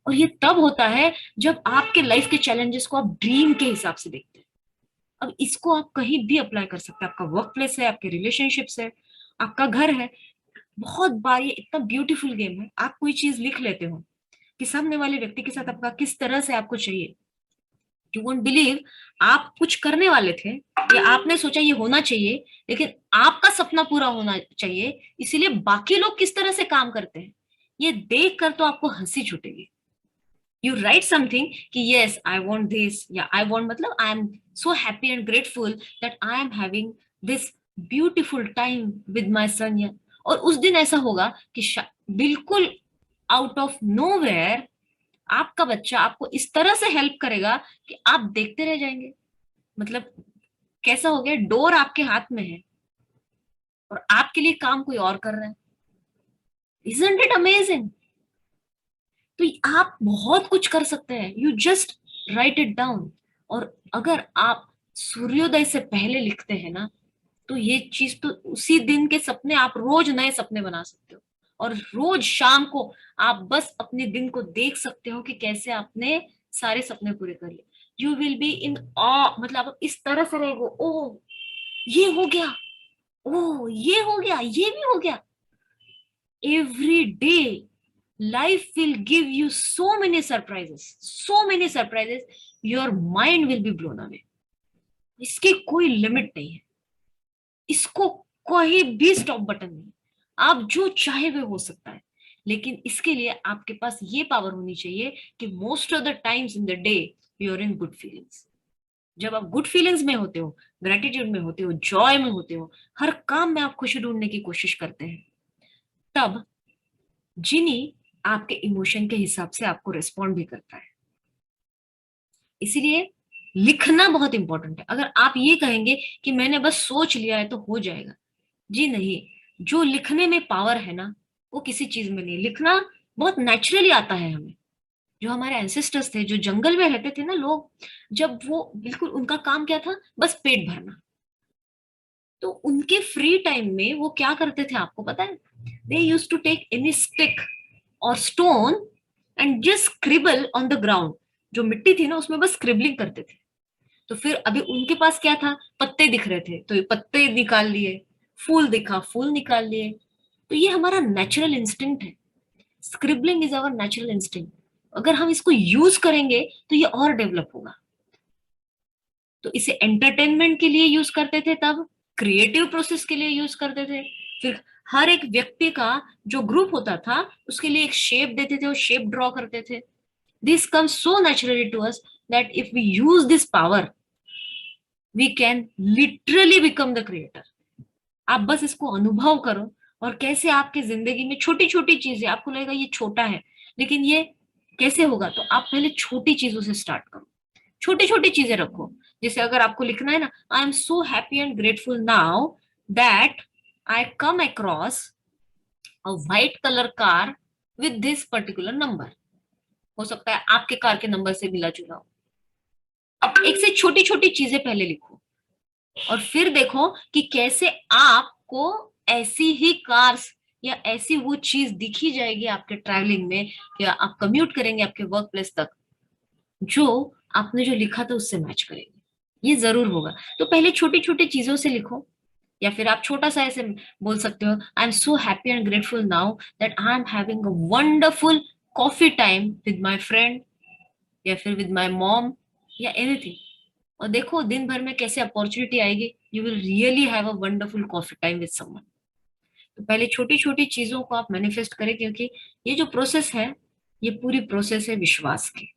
और ये तब होता है जब आपके लाइफ के चैलेंजेस को आप ड्रीम के हिसाब से देखते हैं। अब इसको आप कहीं भी अप्लाई कर सकते हैं, आपका वर्क प्लेस है, आपके रिलेशनशिप्स है, आपका घर है। बहुत बार ये इतना ब्यूटीफुल गेम है, आप कोई चीज लिख लेते हो कि सामने वाले व्यक्ति के साथ आपका किस तरह से आपको चाहिए। यू वोंट बिलीव, आप कुछ करने वाले थे या आपने सोचा ये होना चाहिए, लेकिन आपका सपना पूरा होना चाहिए, इसीलिए बाकी लोग किस तरह से काम करते हैं ये देख कर तो आपको हंसी छूटेगी। You write something कि yes I want this, या I want मतलब I am so happy and grateful that I am having this beautiful time with my son, या और उस दिन ऐसा होगा कि बिल्कुल आउट ऑफ नोवेयर आपका बच्चा आपको इस तरह से हेल्प करेगा कि आप देखते रह जाएंगे। मतलब कैसा हो गया, डोर आपके हाथ में है और आपके लिए काम कोई और कर रहा है। Isn't it amazing? तो आप बहुत कुछ कर सकते हैं, you just right it down. और अगर आप सूर्योदय से पहले लिखते हैं ना, तो ये चीज तो उसी दिन के सपने, आप रोज नए सपने बना सकते हो। और रोज शाम को आप बस अपने दिन को देख सकते हो कि कैसे आपने सारे सपने पूरे कर लिए। यू विल बी इन ऑ, मतलब आप इस तरह से रहेगा, ओ ये हो गया, ओ ये हो गया, ये भी हो गया। Every day life will give you so many surprises, your mind will be blown away। इसकी कोई लिमिट नहीं है, इसको कोई भी स्टॉप बटन नहीं, आप जो चाहे वो हो सकता है। लेकिन इसके लिए आपके पास ये पावर होनी चाहिए कि most of the times in the day you are in good feelings. जब आप गुड फीलिंग्स में होते हो, ग्रेटिट्यूड में होते हो, जॉय में होते हो, हर काम में आप खुशी ढूंढने की कोशिश करते हैं, तब जिनी आपके इमोशन के हिसाब से आपको रिस्पॉन्ड भी करता है। इसीलिए लिखना बहुत इंपॉर्टेंट है। अगर आप ये कहेंगे कि मैंने बस सोच लिया है तो हो जाएगा, जी नहीं। जो लिखने में पावर है ना, वो किसी चीज में नहीं। लिखना बहुत नेचुरली आता है हमें। जो हमारे एंसेस्टर्स थे, जो जंगल में रहते थे ना लोग, जब वो बिल्कुल उनका काम क्या था, बस पेट भरना, तो उनके फ्री टाइम में वो क्या करते थे आपको पता है? They use to take any stick और stone and just scribble on the ground. जो मिट्टी थी ना उसमें बस स्क्रिबलिंग करते थे। तो फिर अभी उनके पास क्या था, पत्ते दिख रहे थे तो ये पत्ते निकाल लिए, फूल दिखा फूल निकाल लिए। तो ये हमारा नेचुरल इंस्टिंक्ट है, scribbling is our natural instinct. अगर हम इसको यूज करेंगे तो ये और डेवलप होगा। तो इसे एंटरटेनमेंट के लिए यूज करते थे, तब क्रिएटिव प्रोसेस के लिए यूज करते थे। फिर हर एक व्यक्ति का जो ग्रुप होता था उसके लिए एक शेप देते थे और शेप ड्रॉ करते थे। This comes so naturally to us that if we use this power we can literally become the creator. आप बस इसको अनुभव करो, और कैसे आपके जिंदगी में छोटी छोटी चीजें, आपको लगेगा ये छोटा है, लेकिन ये कैसे होगा, तो आप पहले छोटी चीजों से स्टार्ट करो, छोटी छोटी चीजें रखो। जैसे अगर आपको लिखना है ना, आई am so happy and grateful now that I come across a white colour car with this particular number. हो सकता है आपके कार के नंबर से मिला जुला हो। अब एक से छोटी छोटी चीजें पहले लिखो और फिर देखो कि कैसे आपको ऐसी ही कार्स या ऐसी वो चीज दिखी जाएगी आपके ट्रैवलिंग में, या आप कम्यूट करेंगे आपके वर्क प्लेस तक, जो आपने जो लिखा था उससे मैच करेगी। ये जरूर होगा। तो पहले छोटी छोटी चीजों से लिखो, या फिर आप छोटा सा ऐसे बोल सकते हो, आई am so happy and grateful now that I am having a wonderful coffee time with my friend, या फिर विद माय मॉम, या एनीथिंग। और देखो दिन भर में कैसे अपॉर्चुनिटी आएगी, you will really have a wonderful coffee time with someone. तो पहले छोटी छोटी चीजों को आप मैनिफेस्ट करें, क्योंकि ये जो प्रोसेस है, ये पूरी प्रोसेस है विश्वास की।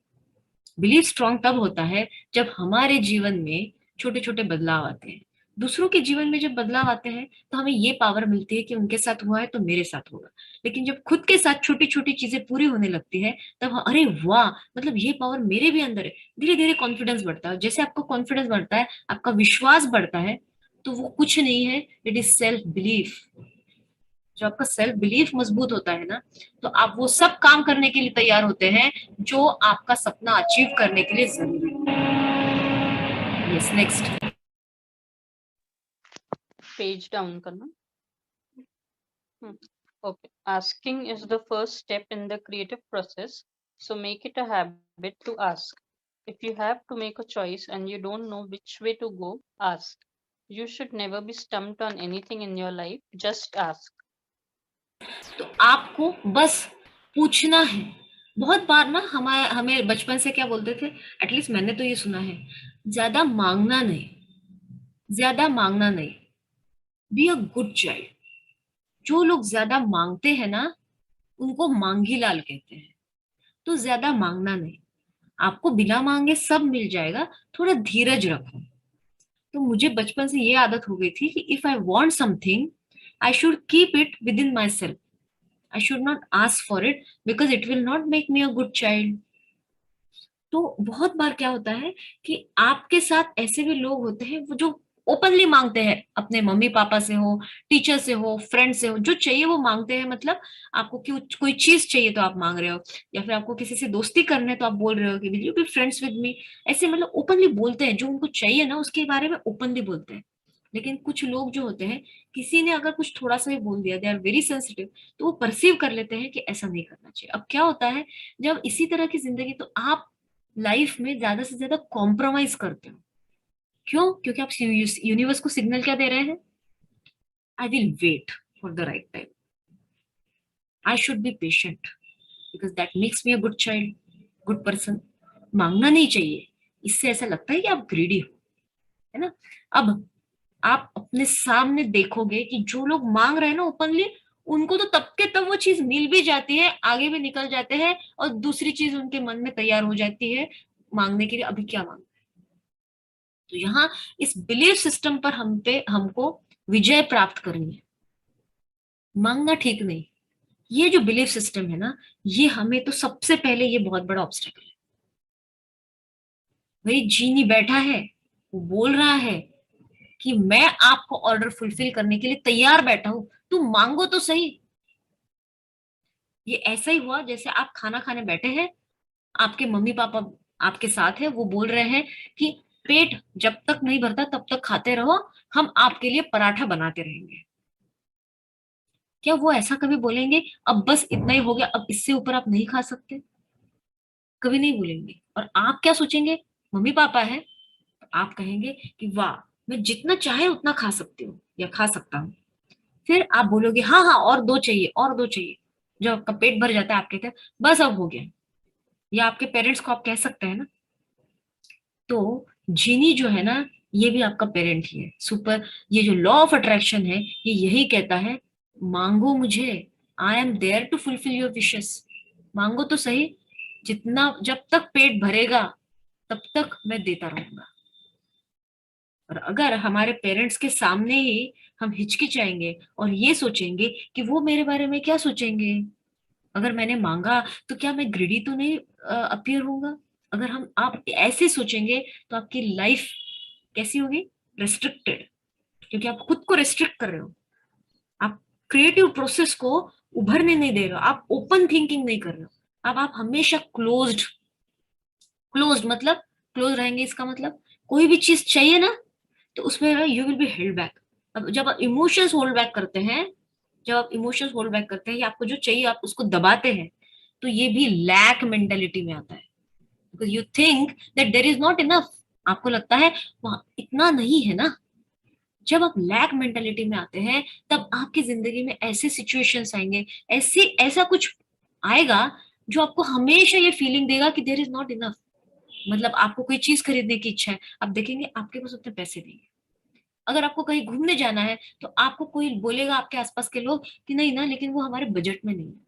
बिलीव स्ट्रांग तब होता है जब हमारे जीवन में छोटे छोटे बदलाव आते हैं। दूसरों के जीवन में जब बदलाव आते हैं तो हमें ये पावर मिलती है कि उनके साथ हुआ है तो मेरे साथ होगा। लेकिन जब खुद के साथ छोटी छोटी चीजें पूरी होने लगती है, तब अरे वाह, मतलब ये पावर मेरे भी अंदर है। धीरे धीरे कॉन्फिडेंस बढ़ता है। जैसे आपका कॉन्फिडेंस बढ़ता है, आपका विश्वास बढ़ता है, तो वो कुछ नहीं है, इट इज सेल्फ बिलीफ। जो आपका सेल्फ बिलीफ मजबूत होता है ना, तो आप वो सब काम करने के लिए तैयार होते हैं जो आपका सपना अचीव करने के लिए जरूरी है। Yes, next. पेज डाउन करना। Okay. Asking is the first step in the creative process, so make it a habit to ask. If you have to make a choice and you don't know which way to go, ask. You should never be stumped on anything in your life, just ask. तो आपको बस पूछना है। बहुत बार ना हमारे हमें बचपन से क्या बोलते थे, एटलीस्ट मैंने तो ये सुना है, ज्यादा मांगना नहीं, ज्यादा मांगना नहीं, बी अ गुड चाइल्ड। जो लोग ज्यादा मांगते हैं ना, उनको मांगी लाल कहते हैं। तो ज्यादा मांगना नहीं, आपको बिना मांगे सब मिल जाएगा, थोड़ा धीरज रखो। तो मुझे बचपन से ये आदत हो गई थी कि if I want something, I should keep it with in my self. I should not ask for it, because it will not make me a good child. तो बहुत बार क्या होता है कि आपके साथ ऐसे भी लोग होते हैं वो जो ओपनली मांगते हैं, अपने मम्मी पापा से हो, टीचर से हो, फ्रेंड से हो, जो चाहिए वो मांगते हैं। मतलब आपको क्यों कोई चीज चाहिए तो आप मांग रहे हो, या फिर आपको किसी से दोस्ती करने तो आप बोल रहे हो कि will you be friends with me. ऐसे मतलब ओपनली बोलते हैं, जो उनको चाहिए ना उसके बारे में ओपनली बोलते हैं। लेकिन कुछ लोग जो होते हैं, किसी ने अगर कुछ थोड़ा सा भी बोल दिया, दे आर वेरी सेंसिटिव, तो वो परसीव कर लेते हैं कि ऐसा नहीं करना चाहिए। अब क्या होता है, जब इसी तरह की जिंदगी, तो आप लाइफ में ज्यादा से ज्यादा कॉम्प्रोमाइज करते हो। क्यों? क्योंकि आप यूनिवर्स को सिग्नल क्या दे रहे हैं, I will wait for the right time, I should be patient, because that makes me a good child, good person. मांगना नहीं चाहिए, इससे ऐसा लगता है कि आप ग्रीडी हो, है ना। अब आप अपने सामने देखोगे कि जो लोग मांग रहे हैं ना ओपनली, उनको तो तब के तब वो चीज मिल भी जाती है, आगे भी निकल जाते हैं, और दूसरी चीज उनके मन में तैयार हो जाती है मांगने के लिए, अभी क्या मांग। तो यहाँ इस बिलीफ सिस्टम पर हम पे हमको विजय प्राप्त करनी है, मांगना ठीक नहीं। ये जो बिलीफ सिस्टम है ना, ये हमें तो सबसे पहले ये बहुत बड़ा ऑब्स्टेकल है। भाई जीनी बैठा है, वो बोल रहा है कि मैं आपको ऑर्डर फुलफिल करने के लिए तैयार बैठा हूं, तुम मांगो तो सही। ये ऐसा ही हुआ जैसे आप खाना खाने बैठे हैं, आपके मम्मी पापा आपके साथ है, वो बोल रहे हैं कि पेट जब तक नहीं भरता तब तक खाते रहो, हम आपके लिए पराठा बनाते रहेंगे। क्या वो ऐसा कभी बोलेंगे, अब बस इतना ही हो गया, अब इससे ऊपर आप नहीं खा सकते? कभी नहीं बोलेंगे। और आप क्या सोचेंगे, मम्मी पापा है, तो आप कहेंगे कि वाह, मैं जितना चाहे उतना खा सकती हूँ या खा सकता हूँ। फिर आप बोलोगे हाँ हाँ, और दो चाहिए, और दो चाहिए। जब आपका पेट भर जाता है, आप कहते हैं बस अब हो गया। या आपके पेरेंट्स को आप कह सकते हैं ना। तो जीनी जो है ना, ये भी आपका पेरेंट ही है, सुपर। ये जो लॉ ऑफ अट्रैक्शन है, ये यही कहता है, मांगो मुझे, I am there to fulfil your wishes. मांगो तो सही, जितना जब तक पेट भरेगा तब तक मैं देता रहूंगा। और अगर हमारे पेरेंट्स के सामने ही हम हिचकिचाएंगे और ये सोचेंगे कि वो मेरे बारे में क्या सोचेंगे, अगर मैंने मांगा तो क्या मैं ग्रीडी तो नहीं अपीयर होऊंगा। अगर हम आप ऐसे सोचेंगे, तो आपकी लाइफ कैसी होगी, रेस्ट्रिक्टेड। क्योंकि आप खुद को रेस्ट्रिक्ट कर रहे हो, आप क्रिएटिव प्रोसेस को उभरने नहीं दे रहे हो, आप ओपन थिंकिंग नहीं कर रहे हो। अब आप हमेशा क्लोज्ड, क्लोज्ड मतलब क्लोज रहेंगे, इसका मतलब कोई भी चीज चाहिए ना, तो उसमें you will be held back. अब जब आप इमोशंस होल्ड बैक करते हैं, जब आप इमोशंस होल्ड बैक करते हैं या आपको जो चाहिए आप उसको दबाते हैं, तो ये भी लैक मेंटेलिटी में आता है। Because you think that there is not enough, आपको लगता है वहां इतना नहीं है ना। जब आप लैक मेंटेलिटी में आते हैं तब आपकी जिंदगी में ऐसे सिचुएशंस आएंगे, ऐसे ऐसा कुछ आएगा जो आपको हमेशा ये फीलिंग देगा कि देयर इज नॉट इनफ। मतलब आपको कोई चीज खरीदने की इच्छा है, आप देखेंगे आपके पास उतने पैसे नहीं है। अगर आपको कहीं घूमने जाना है तो आपको कोई बोलेगा, आपके आसपास के लोग, कि नहीं ना, लेकिन वो हमारे बजट में नहीं है।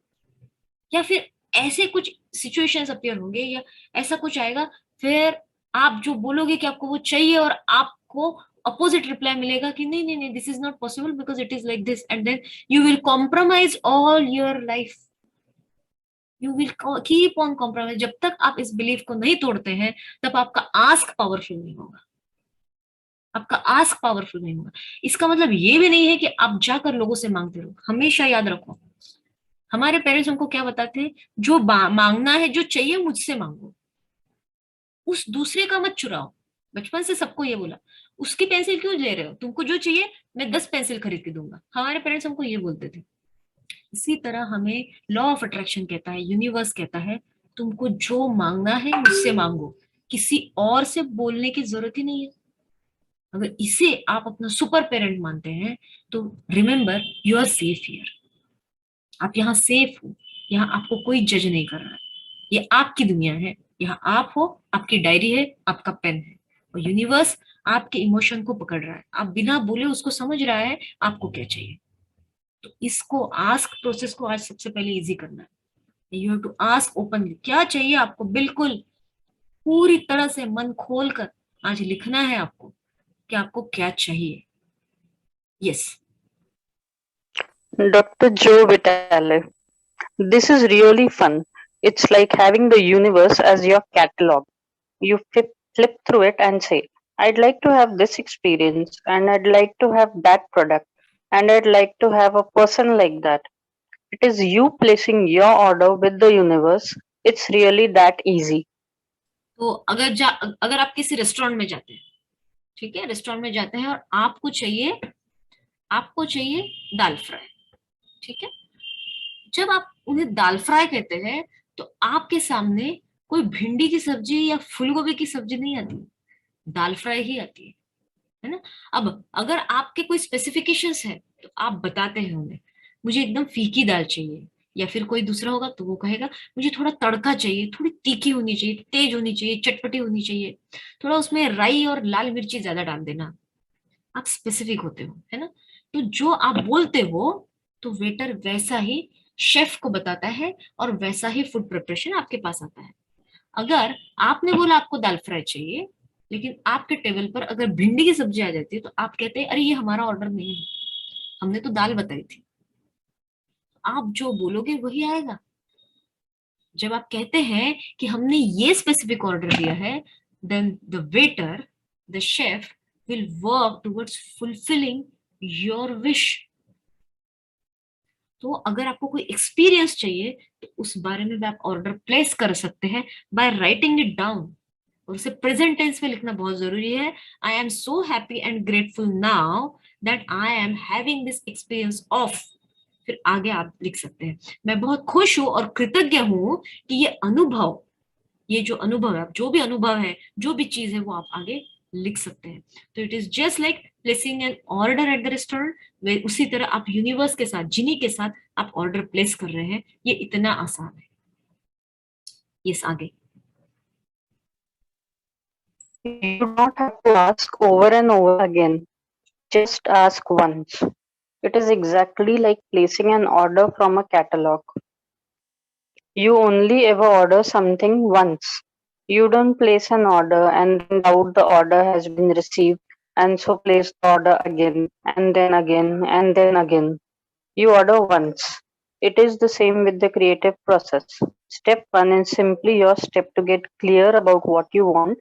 या फिर ऐसे कुछ सिचुएशंस अपीयर होंगे या ऐसा कुछ आएगा, फिर आप जो बोलोगे कि आपको वो चाहिए और आपको अपोजिट रिप्लाई मिलेगा कि नहीं नहीं नहीं, this is not possible because it is like this, and then you will compromise all your life. You will keep on compromise. जब तक आप इस बिलीफ को नहीं तोड़ते हैं तब आपका आस्क पावरफुल नहीं होगा। आपका आस्क पावरफुल नहीं होगा। इसका मतलब ये भी नहीं है कि आप जाकर लोगों से मांगते रहो। हमेशा याद रखो, हमारे पेरेंट्स हमको क्या बताते हैं, जो मांगना है, जो चाहिए मुझसे मांगो, उस दूसरे का मत चुराओ। बचपन से सबको ये बोला, उसकी पेंसिल क्यों ले रहे हो, तुमको जो चाहिए मैं 10 पेंसिल खरीद के दूंगा। हमारे पेरेंट्स हमको ये बोलते थे। इसी तरह हमें लॉ ऑफ अट्रैक्शन कहता है, यूनिवर्स कहता है, तुमको जो मांगना है मुझसे मांगो, किसी और से बोलने की जरूरत ही नहीं है। अगर इसे आप अपना सुपर पेरेंट मानते हैं तो remember, you are safe here. आप यहाँ सेफ हो। यहाँ आपको कोई जज नहीं कर रहा है। ये आपकी दुनिया है। यहाँ आप हो, आपकी डायरी है, आपका पेन है, और यूनिवर्स आपके इमोशन को पकड़ रहा है। आप बिना बोले उसको समझ रहा है आपको क्या चाहिए। तो इसको, आस्क प्रोसेस को आज सबसे पहले इजी करना है। You have to ask openly, क्या चाहिए आपको, बिल्कुल पूरी तरह से मन खोल कर आज लिखना है आपको कि आपको क्या चाहिए। Yes. Dr. Joe Vitale. This is really fun. It's like having the universe as your catalog. You flip through it and say, I'd like to have this experience, and I'd like to have that product, and I'd like to have a person like that. It is you placing your order with the universe. It's really that easy. तो अगर आप किसी restaurant में जाते हैं, ठीक है, restaurant में जाते हैं और आपको चाहिए दाल फ्राई, ठीक है। जब आप उन्हें दाल फ्राई कहते हैं तो आपके सामने कोई भिंडी की सब्जी या फूलगोभी की सब्जी नहीं आती, दाल फ्राई ही आती है ना। अब अगर आपके कोई स्पेसिफिकेशंस है तो आप बताते हैं उन्हें, मुझे एकदम फीकी दाल चाहिए। या फिर कोई दूसरा होगा तो वो कहेगा मुझे थोड़ा तड़का चाहिए, थोड़ी तीखी होनी चाहिए, तेज होनी चाहिए, चटपटी होनी चाहिए, थोड़ा उसमें राई और लाल मिर्ची ज्यादा डाल देना। आप स्पेसिफिक होते हो, है ना। तो जो आप बोलते हो तो वेटर वैसा ही शेफ को बताता है और वैसा ही फूड प्रिपरेशन आपके पास आता है। अगर आपने बोला आपको दाल फ्राई चाहिए, लेकिन आपके टेबल पर अगर भिंडी की सब्जी आ जाती है तो आप कहते हैं अरे ये हमारा ऑर्डर नहीं है, हमने तो दाल बताई थी। आप जो बोलोगे वही आएगा। जब आप कहते हैं कि हमने ये स्पेसिफिक ऑर्डर दिया है, then the waiter, the chef will work towards fulfilling your wish. तो अगर आपको कोई एक्सपीरियंस चाहिए तो उस बारे में भी आप ऑर्डर प्लेस कर सकते हैं बाय राइटिंग इट डाउन। और उसे प्रेजेंट टेंस में लिखना बहुत जरूरी है। I am so happy and grateful now that I am having this experience of, फिर आगे आप लिख सकते हैं मैं बहुत खुश हूं और कृतज्ञ हूं कि ये जो अनुभव है, आप जो भी अनुभव है, जो भी चीज है, वो आप आगे लिख सकते हैं। तो it is just like placing an order at the restaurant, वे उसी तरह आप यूनिवर्स के साथ, जिनी के साथ आप ऑर्डर प्लेस कर रहे हैं। ये इतना आसान है। यस, आगे। You do not have to ask over and over again. Just ask once. It is exactly like placing an order from a catalog. You only ever order something once. You don't place an order and then doubt the order has been received and so place the order again and then again and then again. You order once. It is the same with the creative process. Step 1 is simply your step to get clear about what you want.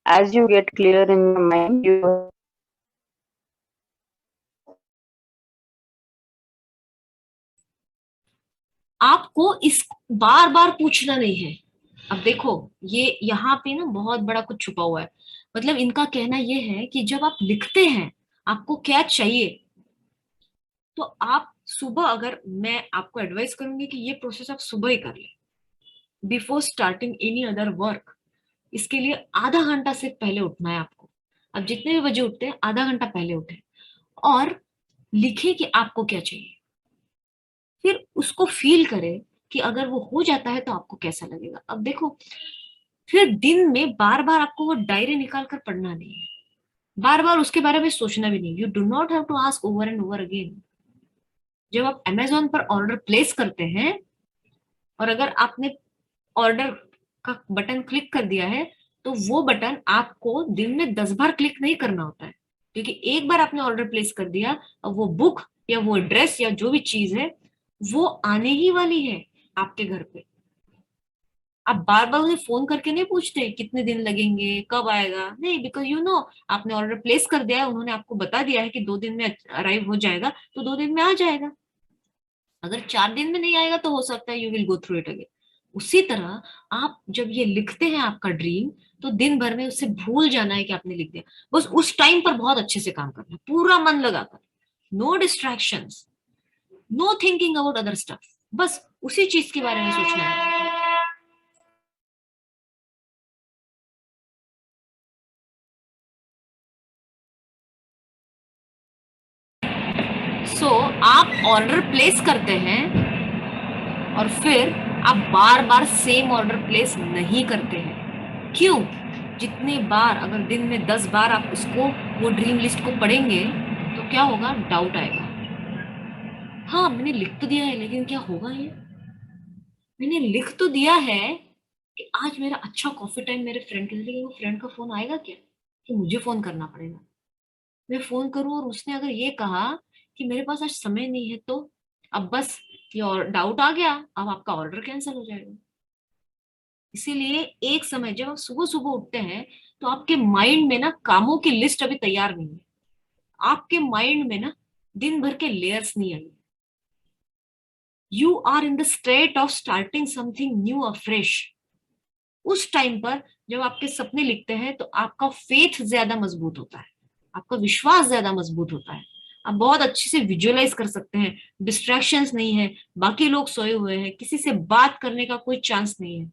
As you get clear in your mind, you आपको इस बार बार पूछना नहीं है। अब देखो, ये यहाँ पे ना बहुत बड़ा कुछ छुपा हुआ है। मतलब इनका कहना ये है कि जब आप लिखते हैं आपको क्या चाहिए, तो आप सुबह, अगर मैं आपको एडवाइस करूंगी कि ये प्रोसेस आप सुबह ही कर ले before starting any other work. इसके लिए आधा घंटा से पहले उठना है आपको। अब जितने भी बजे उठते हैं आधा घंटा पहले उठे और लिखे कि आपको क्या चाहिए, फिर उसको फील करें कि अगर वो हो जाता है तो आपको कैसा लगेगा। अब देखो, फिर दिन में बार बार आपको वो डायरी निकाल कर पढ़ना नहीं है, बार बार उसके बारे में सोचना भी नहीं। You do not have to ask over and over again. जब आप अमेजोन पर ऑर्डर प्लेस करते हैं और अगर आपने ऑर्डर का बटन क्लिक कर दिया है, तो वो बटन आपको दिन में 10 बार क्लिक नहीं करना होता है, क्योंकि एक बार आपने ऑर्डर प्लेस कर दिया, अब वो बुक या वो ड्रेस या जो भी चीज है वो आने ही वाली है आपके घर पे। आप बार बार उन्हें फोन करके नहीं पूछते कितने दिन लगेंगे, कब आएगा, नहीं, बिकॉज यू नो आपने ऑर्डर प्लेस कर दिया है, उन्होंने आपको बता दिया है कि 2 दिन में अराइव हो जाएगा, तो 2 दिन में आ जाएगा। अगर 4 दिन में नहीं आएगा तो हो सकता है you will go through it again. उसी तरह आप जब ये लिखते हैं आपका ड्रीम, तो दिन भर में उससे भूल जाना है कि आपने लिख दिया। बस उस टाइम पर बहुत अच्छे से काम करना है, पूरा मन लगाकर, no distractions, no thinking about other stuff, बस उसी चीज के बारे में सोचना है। सो आप ऑर्डर प्लेस करते हैं और फिर आप बार बार सेम ऑर्डर प्लेस नहीं करते हैं। क्यों? जितने बार, अगर दिन में 10 बार आप उसको, वो ड्रीम लिस्ट को पढ़ेंगे, तो क्या होगा? डाउट आएगा। हाँ, मैंने लिख तो दिया है, लेकिन क्या होगा ये? मैंने लिख तो दिया है कि आज मेरा अच्छा कॉफी टाइम मेरे फ्रेंड के साथ, लेकिन वो फ्रेंड का फोन आएगा क्या, कि मुझे फोन करना पड़ेगा? मैं फोन करूं और उसने अगर ये कहा कि मेरे पास आज समय नहीं है, तो अब बस ये और डाउट आ गया, अब आपका ऑर्डर कैंसिल हो जाएगा। इसीलिए एक समय जब आप सुबह सुबह उठते हैं, तो आपके माइंड में ना कामों की लिस्ट अभी तैयार नहीं है, आपके माइंड में ना दिन भर के लेयर्स नहीं आई। You are in the state of starting something new और फ्रेश। उस टाइम पर जब आपके सपने लिखते हैं, तो आपका फेथ ज्यादा मजबूत होता है, आपका विश्वास ज्यादा मजबूत होता है, आप बहुत अच्छे से विजुअलाइज कर सकते हैं, डिस्ट्रैक्शंस नहीं है, बाकी लोग सोए हुए हैं, किसी से बात करने का कोई चांस नहीं है,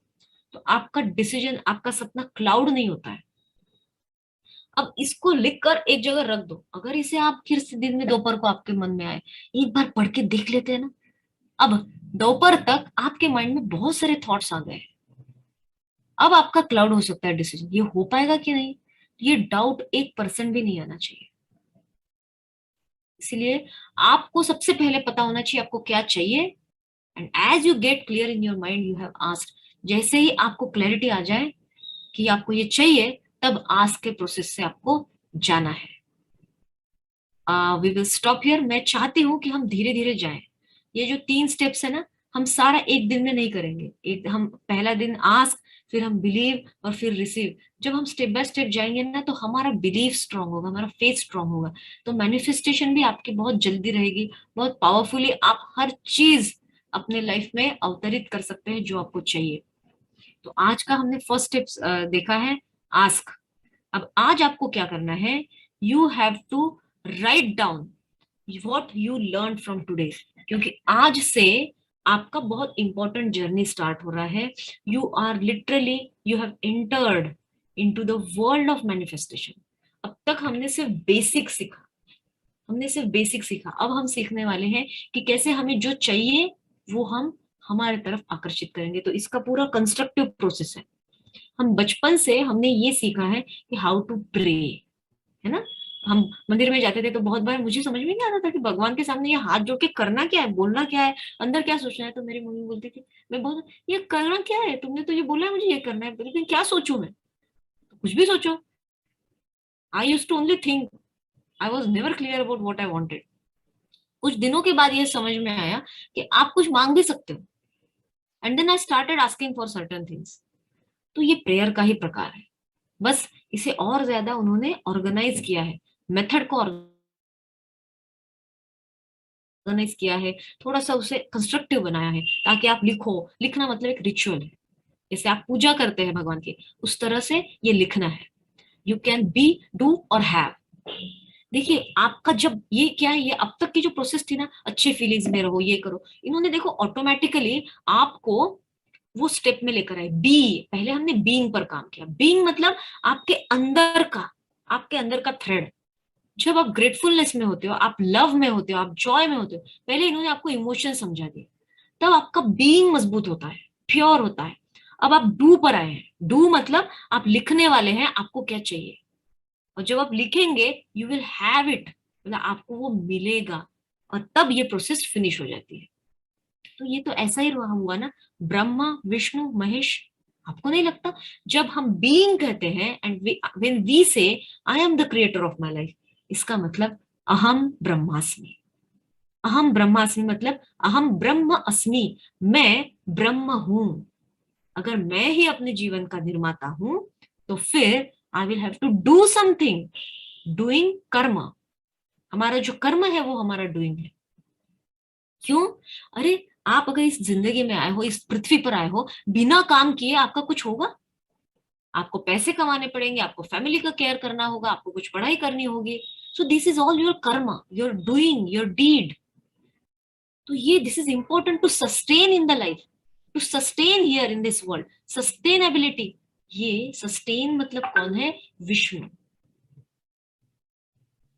तो आपका डिसीजन, आपका सपना क्लाउड नहीं होता है। अब इसको लिखकर एक जगह रख दो, अगर इसे आप फिर से दिन में दोपहर को आपके मन में आए, एक बार पढ़ के देख लेते हैं ना। अब दोपहर तक आपके माइंड में बहुत सारे थॉट्स आ गए, अब आपका क्लाउड हो सकता है डिसीजन, ये हो पाएगा कि नहीं, ये डाउट 1% भी नहीं आना चाहिए। इसलिए आपको सबसे पहले पता होना चाहिए आपको क्या चाहिए, and as you get clear in your mind you have asked. जैसे ही आपको क्लैरिटी आ जाए कि आपको ये चाहिए, तब आस्क के प्रोसेस से आपको जाना है। We will stop here. मैं चाहती हूँ कि हम धीरे धीरे जाएं। ये जो 3 स्टेप्स है ना, हम सारा एक दिन में नहीं करेंगे। एक हम पहला दिन आस्क, फिर हम बिलीव और फिर रिसीव। जब हम स्टेप बाय स्टेप जाएंगे ना, तो हमारा बिलीव स्ट्रांग होगा, हमारा फेथ स्ट्रांग होगा, तो मैनिफेस्टेशन भी आपकी बहुत जल्दी रहेगी, बहुत पावरफुली आप हर चीज अपने लाइफ में अवतरित कर सकते हैं जो आपको चाहिए। तो आज का हमने फर्स्ट स्टेप्स देखा है, आस्क। अब आज आपको क्या करना है? You have to write down what you learn from today, क्योंकि आज से आपका बहुत इंपॉर्टेंट जर्नी स्टार्ट हो रहा है। You are literally, you have entered into the world of manifestation. अब तक हमने सिर्फ बेसिक सीखा, हमने सिर्फ बेसिक सीखा, अब हम सीखने वाले हैं कि कैसे हमें जो चाहिए वो हम हमारे तरफ आकर्षित करेंगे। तो इसका पूरा कंस्ट्रक्टिव प्रोसेस है। हम बचपन से हमने ये सीखा है कि हाउ टू प्रे, है ना। हम मंदिर में जाते थे तो बहुत बार मुझे समझ में नहीं आता था कि भगवान के सामने ये हाथ जोड़ के करना क्या है, बोलना क्या है, अंदर क्या सोचना है। तो मेरी मम्मी बोलती थी, मैं बहुत, ये करना क्या है, तुमने तो ये बोला है मुझे ये करना है, लेकिन क्या सोचूं मैं? तो कुछ भी सोचो। I use to only think, I was never clear about what I wanted. कुछ दिनों के बाद ये समझ में आया कि आप कुछ मांग भी सकते हो, and then I started asking for certain things. तो ये प्रेयर का ही प्रकार है, बस इसे और ज्यादा उन्होंने ऑर्गेनाइज किया है, मेथड को ऑर्गेनाइज किया है, थोड़ा सा उसे कंस्ट्रक्टिव बनाया है, ताकि आप लिखो। लिखना मतलब एक रिचुअल है, जैसे आप पूजा करते हैं भगवान की, उस तरह से ये लिखना है। यू कैन बी, डू और हैव। देखिए आपका जब ये क्या है, ये अब तक की जो प्रोसेस थी ना, अच्छे फीलिंग्स में रहो, ये करो, इन्होंने देखो ऑटोमेटिकली आपको वो स्टेप में लेकर आए। बी, पहले हमने बीइंग पर काम किया। बीइंग मतलब आपके अंदर का थ्रेड। जब आप ग्रेटफुलनेस में होते हो, आप लव में होते हो, आप जॉय में होते हो, पहले इन्होंने आपको इमोशन समझा दिए, तब आपका बीइंग मजबूत होता है, प्योर होता है। अब आप डू पर आए हैं। डू मतलब आप लिखने वाले हैं, आपको क्या चाहिए, और जब आप लिखेंगे यू विल हैव इट, मतलब आपको वो मिलेगा, और तब ये प्रोसेस फिनिश हो जाती है। तो ये तो ऐसा ही रहा हुआ ना, ब्रह्मा विष्णु महेश। आपको नहीं लगता जब हम बीइंग कहते हैं एंड व्हेन वी से I am the creator of my life, इसका मतलब अहम ब्रह्मास्मि। अहम ब्रह्मास्मि मतलब अहम ब्रह्म अस्मि, मैं ब्रह्म हूं। अगर मैं ही अपने जीवन का निर्माता हूं, तो फिर I will have to do something. Doing karma, हमारा जो कर्म है वो हमारा डूइंग है। क्यों? अरे, आप अगर इस जिंदगी में आए हो, इस पृथ्वी पर आए हो, बिना काम किए आपका कुछ होगा? आपको पैसे कमाने पड़ेंगे, आपको फैमिली का केयर करना होगा, आपको कुछ पढ़ाई करनी होगी। So this is all your karma, your doing, your deed. तो ये this is important to sustain in the life, to sustain here in this world. Sustainability, ये सस्टेन मतलब कौन है? विष्णु।